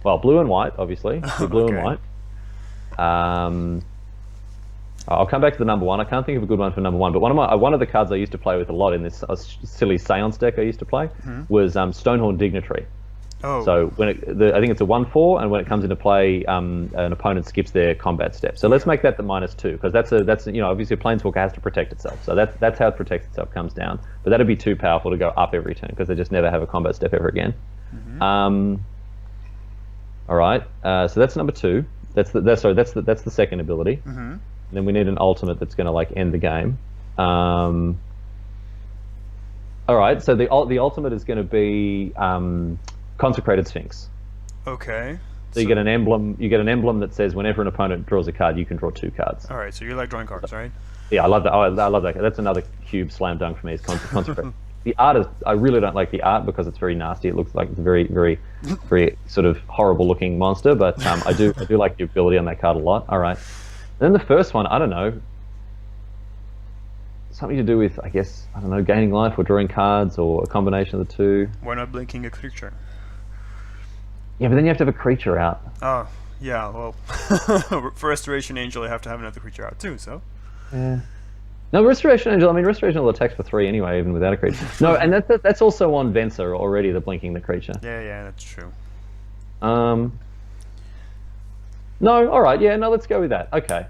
well, blue and white, obviously. Blue and white. I'll come back to the number 1. I can't think of a good one for number 1, but one of the cards I used to play with a lot in this silly Seance deck I used to play was Stonehorn Dignitary.
Oh.
So I think it's a 1/4, and when it comes into play, an opponent skips their combat step. So let's make that the -2, because that's obviously a Planeswalker has to protect itself. So that's how it protects itself, comes down. But that'd be too powerful to go up every turn because they just never have a combat step ever again. All right. So that's number 2. That's the second ability. And then we need an ultimate that's going to end the game. All right. So the ultimate is going to be Consecrated Sphinx.
Okay.
So you get an emblem. You get an emblem that says whenever an opponent draws a card, you can draw 2 cards.
All right. So you like drawing cards, right?
Yeah, I love that. I love that. That's another cube slam dunk for me. Is Consecrated. The art is. I really don't like the art because it's very nasty. It looks like it's a very, very, very sort of horrible looking monster. But I do like the ability on that card a lot. All right. Then the first one, I don't know. Something to do with, I guess, I don't know, gaining life or drawing cards or a combination of the two.
Why not blinking a creature?
Yeah, but then you have to have a creature out.
Oh, yeah, well, for Restoration Angel, you have to have another creature out too, so.
Yeah. No, Restoration Angel, Restoration Angel attacks for 3 anyway, even without a creature. No, and that's also on Venser already, the blinking the creature.
Yeah, that's true.
No, all right, yeah, no, let's go with that. Okay,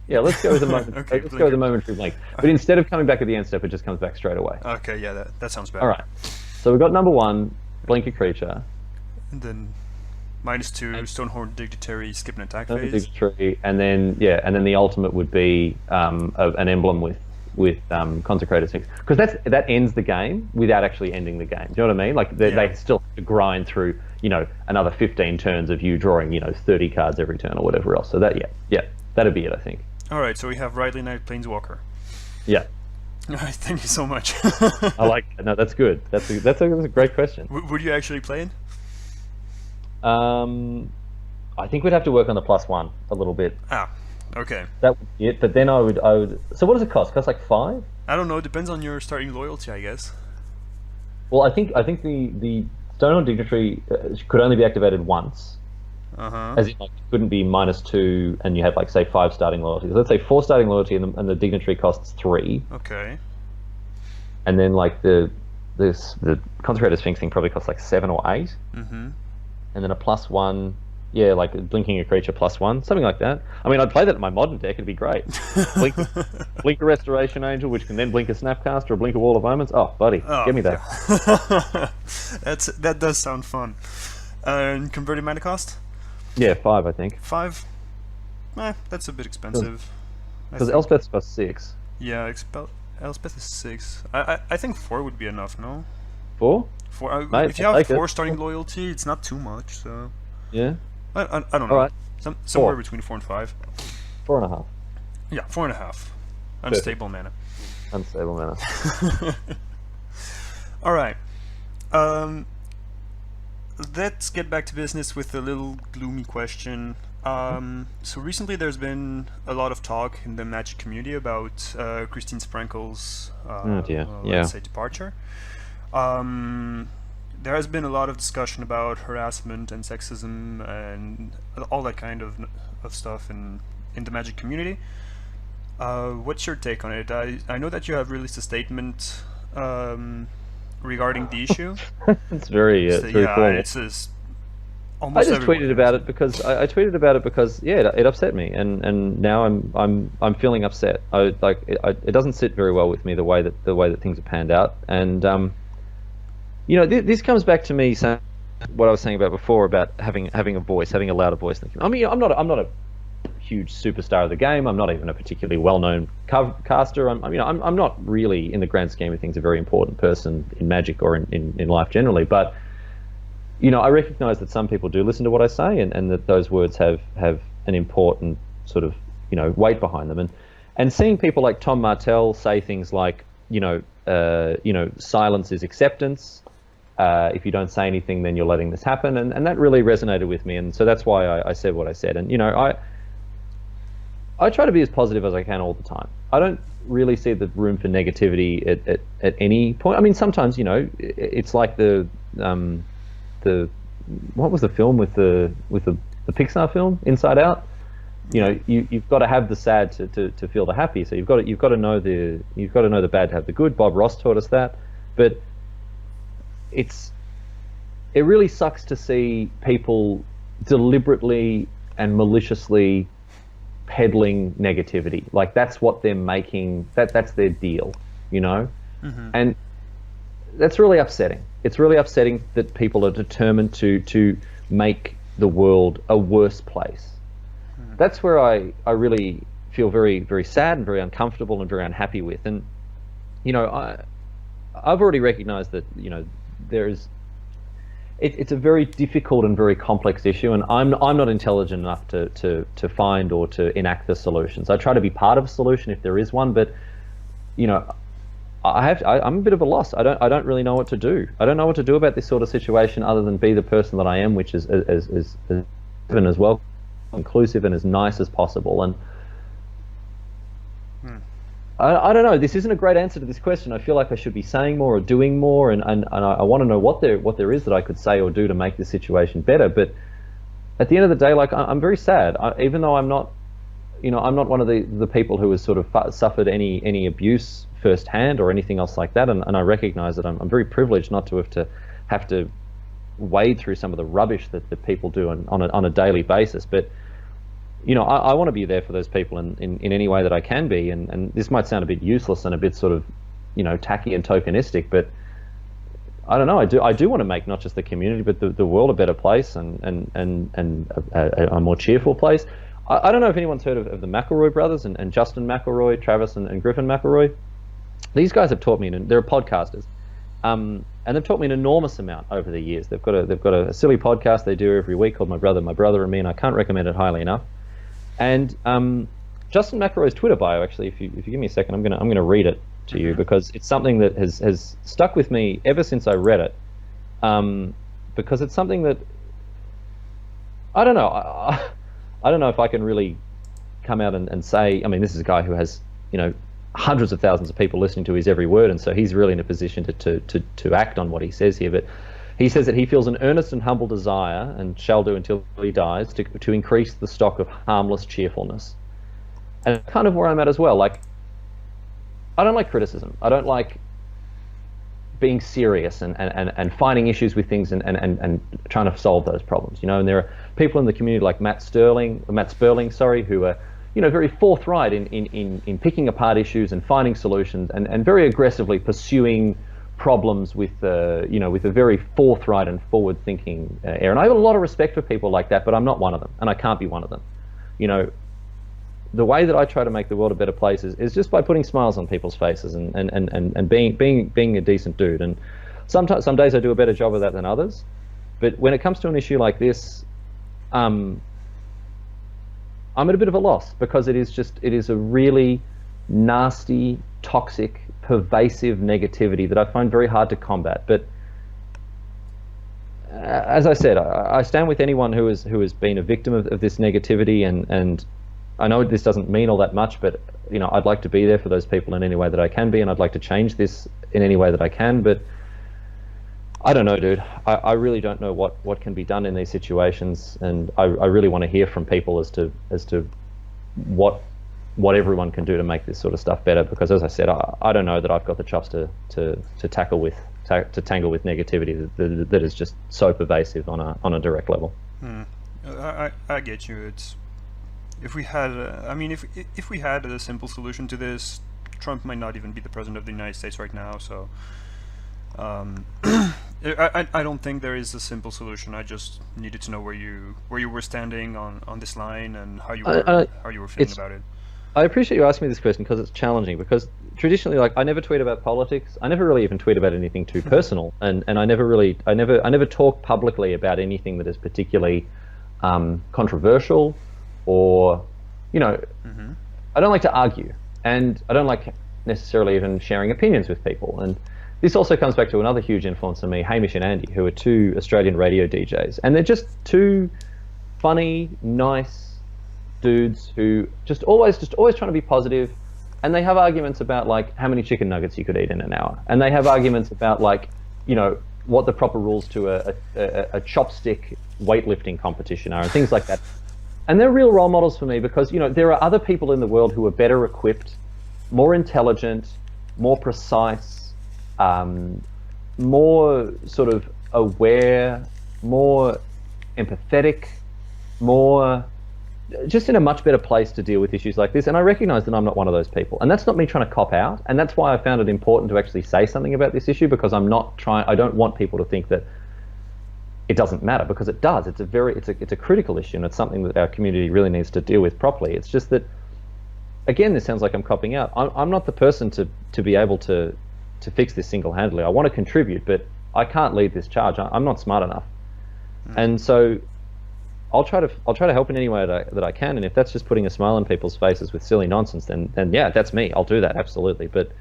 yeah, let's go with the moment.
Okay,
let's go with the momentary blink. But instead of coming back at the end step, it just comes back straight away.
Okay, yeah, that sounds better.
All right. So we've got number 1, blink a creature.
And then -2, Stonehorn Dignitary, skip an attack phase.
Dignitary, and then the ultimate would be an emblem with Consecrated Sphinx, because that ends the game without actually ending the game. Do you know what I mean? Like they still have to grind through, another 15 turns of you drawing, 30 cards every turn or whatever else. So that'd be it, I think.
All right, so we have Riley Knight, Planeswalker.
Yeah.
All right, thank you so much.
I like that. No, that's good. That's a great question.
Would you actually play it?
I think we'd have to work on the +1 a little bit.
Ah, okay.
That would be it. But then I would. So what does it cost? It costs like 5?
I don't know. It depends on your starting loyalty, I guess.
Well, I think the Stonehorn Dignitary could only be activated once. As in, like, it couldn't be -2, and you had, like, say 5 starting loyalty. So let's say 4 starting loyalty, and the Dignitary costs 3.
Okay.
And then, like, the Consecrated Sphinx thing probably costs like 7 or 8.
Mm-hmm.
And then a +1, yeah, like blinking a creature +1, something like that. I mean, I'd play that in my modern deck. It'd be great. Blink a Restoration Angel, which can then blink a Snapcaster or blink a Wall of Omens. Oh, buddy, give me that.
Yeah. That does sound fun. And converted mana cost?
Yeah, 5, I think.
5? That's a bit expensive.
Because Elspeth costs 6.
Yeah, Elspeth is 6. I think 4 would be enough, no?
4?
4.
Mate,
if you have 4 starting loyalty, it's not too much, so...
Yeah?
I don't know.
All right.
Somewhere between 4 and 5.
4.5.
Yeah, 4.5. Unstable mana.
Unstable mana.
All right. Let's get back to business with a little gloomy question. So recently there's been a lot of talk in the Magic community about Christine Sprankel's let's say departure. There has been a lot of discussion about harassment and sexism and all that kind of stuff in the Magic community. What's your take on it? I know that you have released a statement regarding the issue.
It's very formal.
It's almost.
I just tweeted about it because I tweeted about it because it upset me, and now I'm feeling upset. It doesn't sit very well with me the way that things have panned out, and this comes back to me saying what I was saying about before about having a voice, having a louder voice. I mean, I'm not a huge superstar of the game. I'm not even a particularly well-known caster. I'm not really, in the grand scheme of things, a very important person in Magic or in life generally. But I recognise that some people do listen to what I say, and that those words have an important sort of weight behind them. And seeing people like Tom Martell say things like silence is acceptance. If you don't say anything, then you're letting this happen, and that really resonated with me, and so that's why I said what I said. And I try to be as positive as I can all the time. I don't really see the room for negativity at any point. I mean, sometimes it's like the what was the film with the Pixar film, Inside Out? You've got to have the sad to feel the happy. So you've got to know the bad to have the good. Bob Ross taught us that, but it really sucks to see people deliberately and maliciously peddling negativity. Like, that's what they're making, that's their deal,
Mm-hmm.
And that's really upsetting. It's really upsetting that people are determined to make the world a worse place.
Mm-hmm.
That's where I really feel very, very sad and very uncomfortable and very unhappy with. And I've already recognized that it's a very difficult and very complex issue, and I'm not intelligent enough to find or to enact the solutions. I try to be part of a solution if there is one, but I'm a bit of a loss. I don't really know what to do. I don't know what to do about this sort of situation other than be the person that I am, which is as well inclusive and as nice as possible. And I don't know. This isn't a great answer to this question. I feel like I should be saying more or doing more, and I want to know what there is that I could say or do to make the situation better. But at the end of the day, like, I'm very sad. Even though I'm not one of the people who has sort of suffered any abuse firsthand or anything else like that, and I recognise that I'm very privileged not to have to wade through some of the rubbish that people do on a daily basis. But I want to be there for those people in any way that I can be. And this might sound a bit useless and a bit sort of, tacky and tokenistic, but I don't know. I do want to make not just the community, but the world a better place and a more cheerful place. I don't know if anyone's heard of the McElroy brothers and Justin McElroy, Travis and Griffin McElroy. These guys have taught me, and they're podcasters, and they've taught me an enormous amount over the years. They've got a silly podcast they do every week called My Brother and Me, and I can't recommend it highly enough. And Justin McElroy's Twitter bio, actually, if you give me a second, I'm gonna read it to you, because it's something that has stuck with me ever since I read it, because it's something that I don't know. I don't know if I can really come out and say. I mean, this is a guy who has hundreds of thousands of people listening to his every word, and so he's really in a position to act on what he says here. But he says that he feels an earnest and humble desire, and shall do until he dies, to increase the stock of harmless cheerfulness. And kind of where I'm at as well. Like, I don't like criticism. I don't like being serious and finding issues with things and trying to solve those problems. And there are people in the community like Matt Sperling, who are very forthright in picking apart issues and finding solutions and very aggressively pursuing problems with with a very forthright and forward-thinking air. And I have a lot of respect for people like that, but I'm not one of them, and I can't be one of them. The way that I try to make the world a better place is just by putting smiles on people's faces and being a decent dude. And some days I do a better job of that than others. But when it comes to an issue like this, I'm at a bit of a loss, because it is a really nasty, toxic, pervasive negativity that I find very hard to combat. But as I said, I stand with anyone who has been a victim of this negativity, and I know this doesn't mean all that much, but I'd like to be there for those people in any way that I can be, and I'd like to change this in any way that I can. But I don't know, dude. I really don't know what can be done in these situations, and I really want to hear from people as to what everyone can do to make this sort of stuff better. Because as I said, I don't know that I've got the chops to tangle with negativity that is just so pervasive on a direct level.
I get you. It's if we had, if we had a simple solution to this, Trump might not even be the president of the United States right now. So, I don't think there is a simple solution. I just needed to know where you were standing on this line and how you were feeling about it.
I appreciate you asking me this question, because it's challenging. Because traditionally, like, I never tweet about politics. I never really even tweet about anything too personal, and I never talk publicly about anything that is particularly controversial. Or, I don't like to argue, and I don't like necessarily even sharing opinions with people. And this also comes back to another huge influence on me, Hamish and Andy, who are two Australian radio DJs, and they're just two funny, nice dudes who just always trying to be positive. And they have arguments about, like, how many chicken nuggets you could eat in an hour, and they have arguments about, like, what the proper rules to a chopstick weightlifting competition are, and things like that. And they're real role models for me, because there are other people in the world who are better equipped, more intelligent, more precise, more sort of aware, more empathetic, more just in a much better place to deal with issues like this. And I recognize that I'm not one of those people, and that's not me trying to cop out. And that's why I found it important to actually say something about this issue, because I don't want people to think that it doesn't matter, because it does. It's a critical issue, and it's something that our community really needs to deal with properly. It's just that, again, this sounds like I'm copping out. I'm not the person to be able to fix this single-handedly. I want to contribute, but I can't lead this charge. I'm not smart enough. And so I'll try to help in any way that I can. And if that's just putting a smile on people's faces with silly nonsense, then yeah, that's me. I'll do that, absolutely. But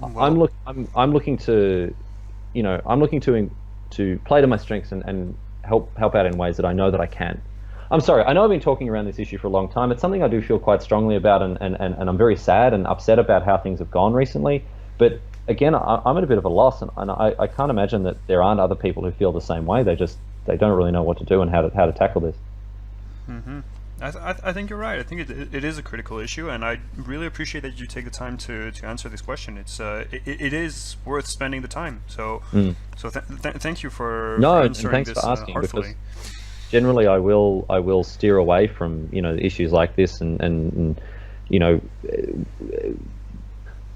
well, I'm looking to play to my strengths and help out in ways that I know that I can. I'm sorry, I know I've been talking around this issue for a long time. It's something I do feel quite strongly about, and I'm very sad and upset about how things have gone recently. But again, I'm at a bit of a loss, and I can't imagine that there aren't other people who feel the same way. They don't really know what to do and how to tackle this.
Mm-hmm. I think you're right. I think it is a critical issue, and I really appreciate that you take the time to answer this question. It is worth spending the time. So thank you for answering
thanks
this
for asking,
artfully.
generally I will steer away from issues like this and you know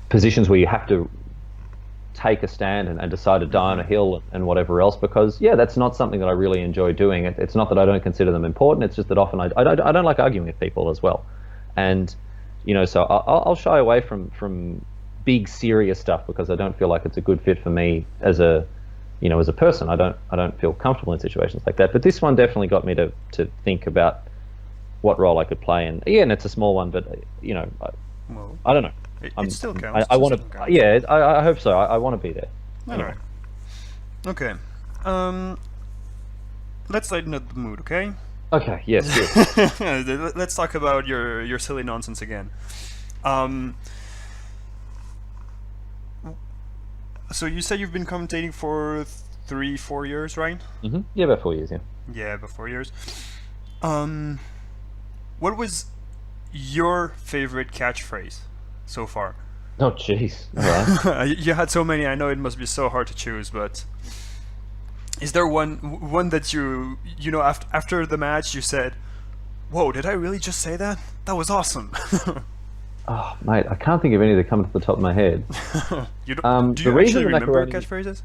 positions where you have to take a stand and decide to die on a hill and whatever else, because that's not something that I really enjoy doing. It's not that I don't consider them important, it's just that often I don't like arguing with people as well, and so I'll shy away from big serious stuff because I don't feel like it's a good fit for me as a person. I don't feel comfortable in situations like that. But this one definitely got me to think about what role I could play, and it's a small one, but I don't know.
It still counts.
I want to. Yeah, I hope so. I want to be there.
All right. Okay. Let's lighten up the mood, okay?
Okay. Yes. Good.
Let's talk about your silly nonsense again. So you said you've been commentating for 3-4 years, right?
Mm-hmm. Yeah, about 4 years. Yeah.
Yeah, about 4 years. What was your favorite catchphrase so far?
Oh, jeez. All right.
You had so many. I know it must be so hard to choose, but is there one that you after the match you said, "Whoa, did I really just say that? That was awesome."
Oh, mate, I can't think of any that come to the top of my head.
Do you actually remember catchphrases?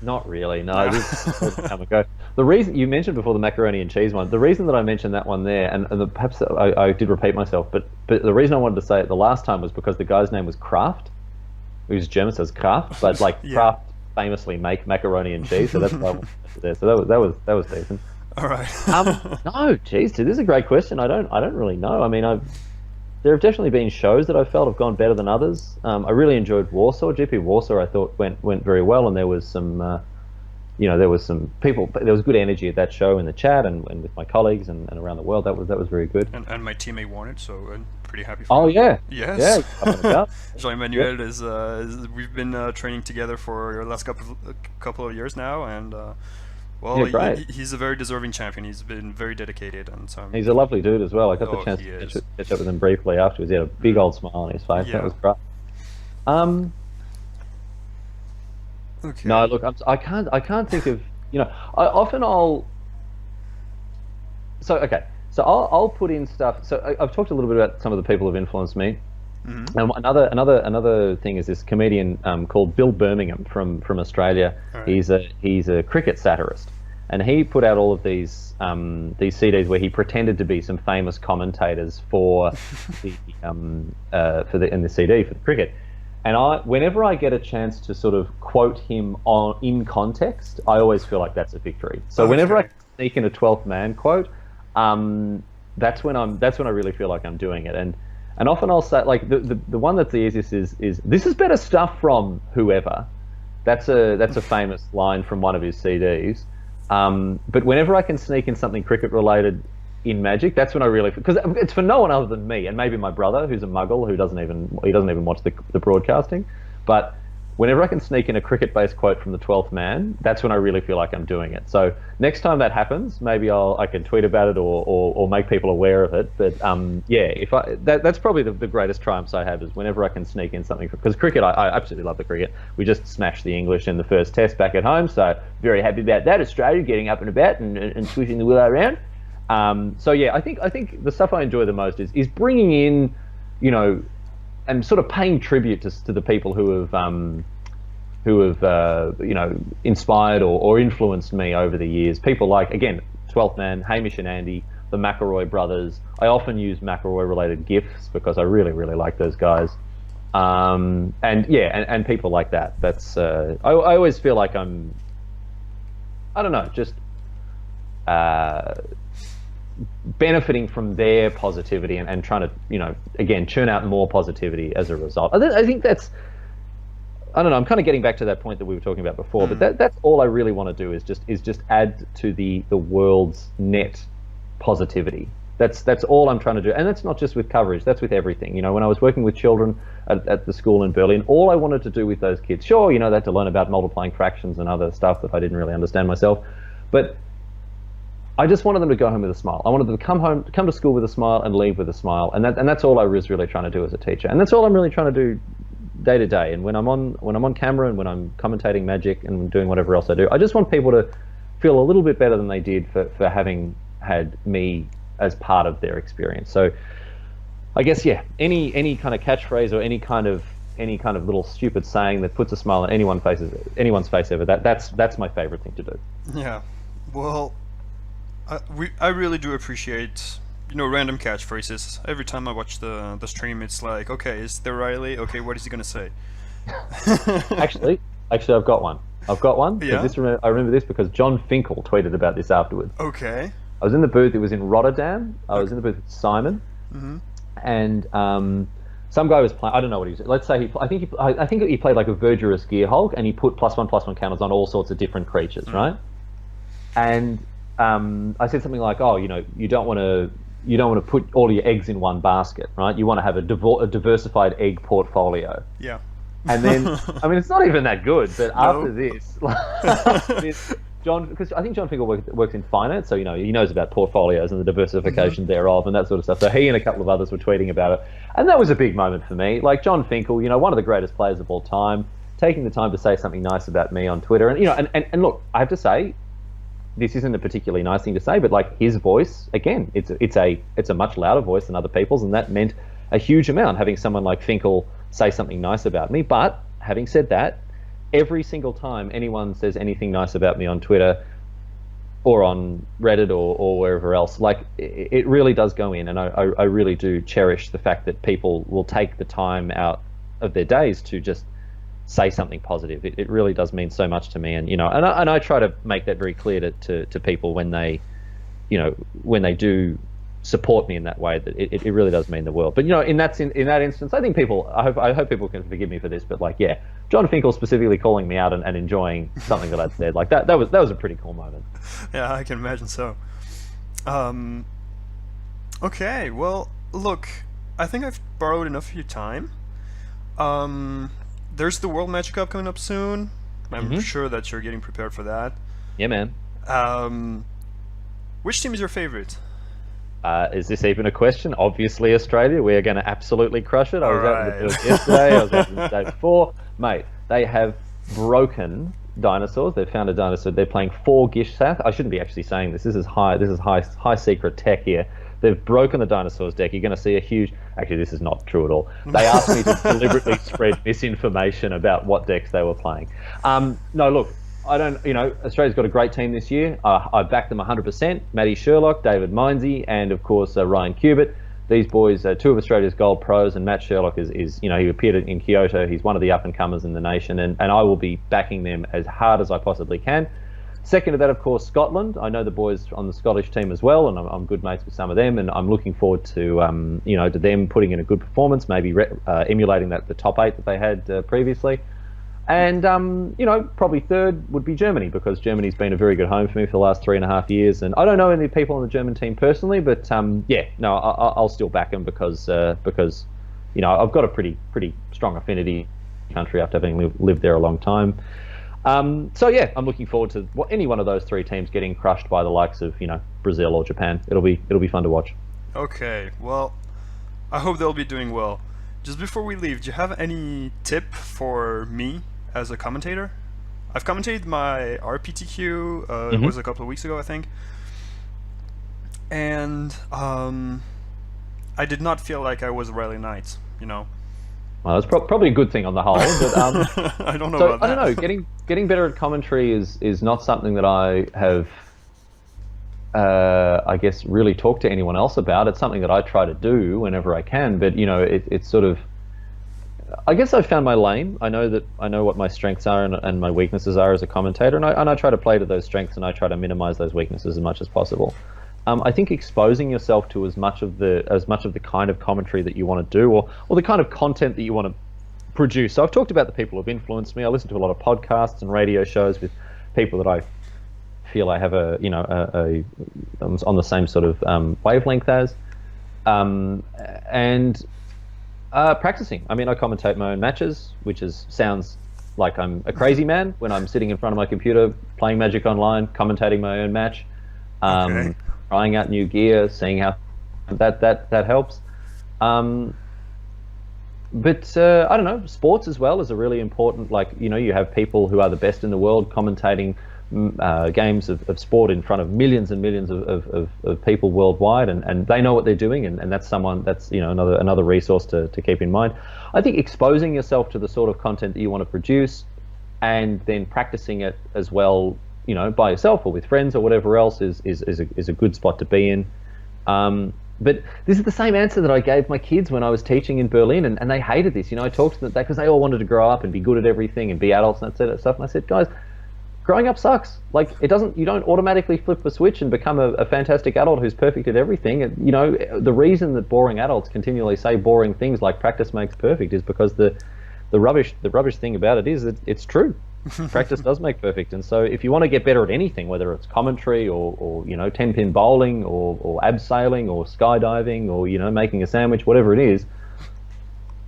Not really, no. This is a time ago. The reason you mentioned before the macaroni and cheese one, the reason that I mentioned that one there, and perhaps I did repeat myself, but the reason I wanted to say it the last time was because the guy's name was Kraft. He was German, so it's Kraft, but like Kraft famously make macaroni and cheese, so that's why I wanted to there. So that was decent.
All right.
No, geez, dude, this is a great question. I don't really know. I mean, there have definitely been shows that I felt have gone better than others. I really enjoyed Warsaw. GP Warsaw I thought went very well, and there was some, there was some people. There was good energy at that show in the chat and with my colleagues and around the world. That was very good.
And my teammate won it, so I'm pretty happy for him.
Oh yeah.
Yes.
Yeah.
Jean-Emmanuel is we've been training together for the last couple of years now, and. Well, he's a very deserving champion. He's been very dedicated, and so
he's a lovely dude as well. I got the chance to catch up with him briefly afterwards. He had a big old smile on his face. Yeah. That was great.
Okay.
No, look, I can't think of. I'll put in stuff. So I've talked a little bit about some of the people who've influenced me. Mm-hmm. And another thing is this comedian called Bill Birmingham from Australia. Right. He's a cricket satirist, and he put out all of these CDs where he pretended to be some famous commentators for in the CD for the cricket. And whenever I get a chance to sort of quote him in context, I always feel like that's a victory. So whenever I sneak in a 12th man quote, that's when I really feel like I'm doing it. And often I'll say, like, the one that's the easiest is this is better stuff from whoever. That's a famous line from one of his CDs. But whenever I can sneak in something cricket related in Magic, that's when I really, because it's for no one other than me and maybe my brother, who's a muggle who doesn't even watch the broadcasting. But whenever I can sneak in a cricket-based quote from the 12th man, that's when I really feel like I'm doing it. So next time that happens, maybe I can tweet about it or make people aware of it. But that's probably the greatest triumphs I have is whenever I can sneak in something, because cricket, I absolutely love the cricket. We just smashed the English in the first test back at home, so very happy about that. Australia getting up and about and swishing the willow around. I think the stuff I enjoy the most is bringing in, and sort of paying tribute to the people who have inspired or influenced me over the years. People like, again, 12th Man, Hamish and Andy, the McElroy brothers. I often use McElroy related gifs because I really, really like those guys. And people like that. That's I always feel like I'm, I don't know, just benefiting from their positivity and trying to, again, churn out more positivity as a result. I think that's, I don't know, I'm kind of getting back to that point that we were talking about before, but that's all I really want to do is just add to the world's net positivity. That's all I'm trying to do. And that's not just with coverage, that's with everything. When I was working with children at the school in Berlin, all I wanted to do with those kids, sure, they had to learn about multiplying fractions and other stuff that I didn't really understand myself, but I just wanted them to go home with a smile. I wanted them to come to school with a smile and leave with a smile. And that's all I was really trying to do as a teacher. And that's all I'm really trying to do day to day. And when I'm on camera and when I'm commentating Magic and doing whatever else I do, I just want people to feel a little bit better than they did for having had me as part of their experience. So I guess, yeah, any kind of catchphrase or any kind of little stupid saying that puts a smile on anyone's face ever, that's my favorite thing to do.
Yeah, well, I really do appreciate, you know, random catchphrases. Every time I watch the stream, it's like, okay, is there Riley? Okay, what is he gonna say?
Actually, I've got one.
Yeah.
I remember this because John Finkel tweeted about this afterwards.
Okay.
I was in the booth. It was in Rotterdam. I was in the booth with Simon, and some guy was playing. I don't know what he was. Let's say I think he played like a Verdurous Gearhulk, and he put +1/+1 counters on all sorts of different creatures, right? And I said something like, "Oh, you know, you don't want to put all your eggs in one basket, right? You want to have a diversified egg portfolio."
Yeah.
And then, I mean, it's not even that good. But after this, John, because I think John Finkel works in finance, so, you know, he knows about portfolios and the diversification thereof and that sort of stuff. So he and a couple of others were tweeting about it, and that was a big moment for me. Like, John Finkel, you know, one of the greatest players of all time, taking the time to say something nice about me on Twitter, and, you know, and look, I have to say, this isn't a particularly nice thing to say, but like, his voice, again, it's a much louder voice than other people's, and that meant a huge amount, having someone like Finkel say something nice about me. But having said that, every single time anyone says anything nice about me on Twitter or on Reddit or wherever else, like, it really does go in, and I really do cherish the fact that people will take the time out of their days to just say something positive. It really does mean so much to me, and, you know, and I try to make that very clear to people when they, you know, when they do support me in that way, that it really does mean the world. But, you know, in that instance, I think I hope people can forgive me for this, but, like, yeah, John Finkel specifically calling me out and enjoying something that I'd said, like, that was a pretty cool moment.
Yeah, I can imagine so. Okay, well, look, I think I've borrowed enough of your time. There's the World Magic Cup coming up soon. I'm sure that you're getting prepared for that.
Yeah, man.
Which team is your favorite?
Is this even a question? Obviously, Australia. We are going to absolutely crush it. I was out in the field yesterday. I was out in the day before. Mate, they have broken dinosaurs. They've found a dinosaur. They're playing 4 Gishsath. I shouldn't be actually saying this. This is high secret tech here. They've broken the dinosaurs deck. You're going to see a huge... Actually, this is not true at all. They asked me to deliberately spread misinformation about what decks they were playing. No, look, I don't... You know, Australia's got a great team this year. I back them 100%. Matty Sherlock, David Mindsey, and, of course, Ryan Cubitt. These boys, 2 of Australia's gold pros, and Matt Sherlock is, you know, he appeared in Kyoto. He's one of the up-and-comers in the nation, and I will be backing them as hard as I possibly can. Second to that, of course, Scotland. I know the boys on the Scottish team as well, and I'm good mates with some of them, and I'm looking forward to, you know, to them putting in a good performance, maybe emulating the top 8 that they had previously. And, you know, probably third would be Germany, because Germany's been a very good home for me for the last 3.5 years. And I don't know any people on the German team personally, but yeah, no, I'll still back them because, you know, I've got a pretty strong affinity for the country after having lived there a long time. So yeah, I'm looking forward to any one of those 3 teams getting crushed by the likes of, you know, Brazil or Japan. It'll be fun to watch.
Okay, well, I hope they'll be doing well. Just before we leave, do you have any tip for me as a commentator? I've commentated my RPTQ, it was a couple of weeks ago, I think, and I did not feel like I was Riley Knight, you know.
Well, that's probably a good thing on the whole, but
I don't know about that.
I don't know. Getting better at commentary is not something that I have, I guess, really talked to anyone else about. It's something that I try to do whenever I can, but, you know, it's sort of, I guess I've found my lane. I know what my strengths are and my weaknesses are as a commentator, and I try to play to those strengths, and I try to minimize those weaknesses as much as possible. I think exposing yourself to as much of the kind of commentary that you want to do, or the kind of content that you want to produce. So I've talked about the people who've influenced me. I listen to a lot of podcasts and radio shows with people that I feel I have I'm on the same sort of wavelength as, and practicing. I mean, I commentate my own matches, which sounds like I'm a crazy man when I'm sitting in front of my computer playing Magic Online, commentating my own match.
Okay.
Trying out new gear, seeing how that helps. But I don't know, sports as well is a really important, like, you know, you have people who are the best in the world commentating games of sport in front of millions and millions of people worldwide, and they know what they're doing, and that's another resource to keep in mind. I think exposing yourself to the sort of content that you want to produce, and then practicing it as well, by yourself or with friends or whatever else, is a good spot to be in. But this is the same answer that I gave my kids when I was teaching in Berlin, and they hated this. I talked to them because they all wanted to grow up and be good at everything and be adults and that sort of stuff. And I said, guys, growing up sucks. Like, you don't automatically flip a switch and become a fantastic adult who's perfect at everything. The reason that boring adults continually say boring things like practice makes perfect is because the rubbish thing about it is that it's true. Practice does make perfect. And so if you want to get better at anything, whether it's commentary or 10-pin bowling or abseiling or skydiving or making a sandwich, whatever it is,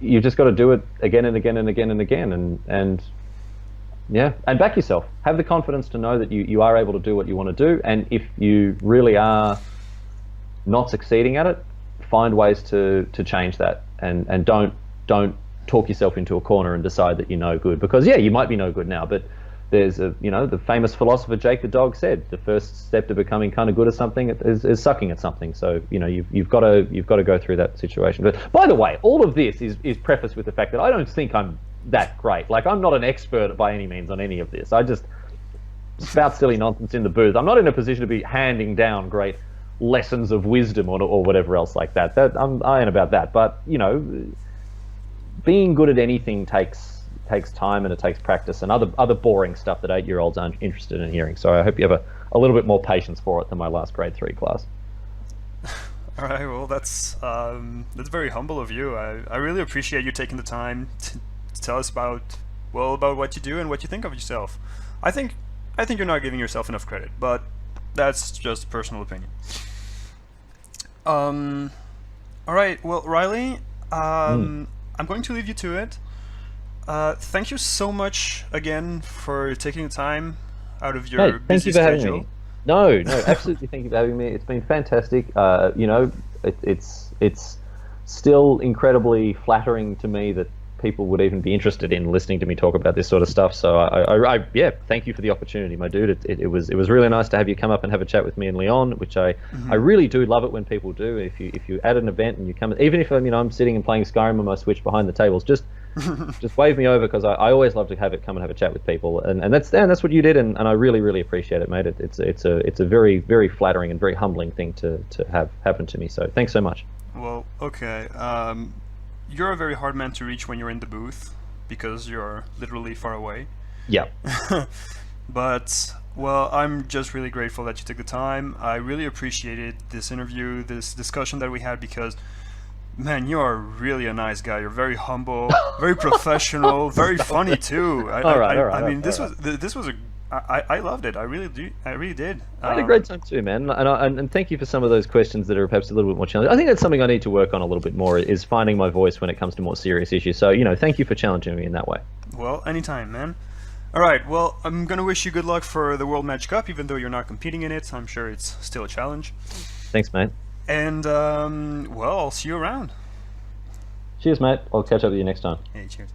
you've just got to do it again and again and again and again, and back yourself. Have the confidence to know that you are able to do what you want to do, and if you really are not succeeding at it, find ways to change that, and don't talk yourself into a corner and decide that you're no good, because you might be no good now, but there's the famous philosopher Jake the dog said the first step to becoming kind of good at something is sucking at something. So you've got to go through that situation. But by the way, all of this is prefaced with the fact that I don't think I'm that great. Like, I'm not an expert by any means on any of this. I just spout silly nonsense in the booth. I'm not in a position to be handing down great lessons of wisdom or whatever else like that. I ain't about that. But being good at anything takes time, and it takes practice and other boring stuff that 8-year-olds aren't interested in hearing. So I hope you have a little bit more patience for it than my last grade 3 class.
All right, well, that's very humble of you. I really appreciate you taking the time to tell us about what you do and what you think of yourself. I think you're not giving yourself enough credit, but that's just personal opinion. All right, well, Riley, I'm going to leave you to it. Thank you so much again for taking the time out of your busy schedule.
Having me. No, absolutely. Thank you for having me. It's been fantastic. It's still incredibly flattering to me that people would even be interested in listening to me talk about this sort of stuff. So I thank you for the opportunity, my dude. It was really nice to have you come up and have a chat with me in Lyon, which I really do love it when people do. If you add an event and you come, even if I'm sitting and playing Skyrim on my Switch behind the tables, just wave me over, because I always love to come and have a chat with people, and that's what you did, and I really appreciate it, mate. It's a very, very flattering and very humbling thing to have happen to me. So thanks so much.
Well, okay. You're a very hard man to reach when you're in the booth, because you're literally far away.
Yeah.
But, well, I'm just really grateful that you took the time. I really appreciated this interview, this discussion that we had, because, man, you are really a nice guy. You're very humble, very professional, very funny too. I mean, this was a. I loved it. I really did.
I had a great time too, man. And thank you for some of those questions that are perhaps a little bit more challenging. I think that's something I need to work on a little bit more, is finding my voice when it comes to more serious issues. So, thank you for challenging me in that way.
Well, anytime, man. All right. Well, I'm going to wish you good luck for the World Match Cup, even though you're not competing in it. I'm sure it's still a challenge.
Thanks, mate.
And, well, I'll see you around.
Cheers, mate. I'll catch up with you next time.
Hey, cheers.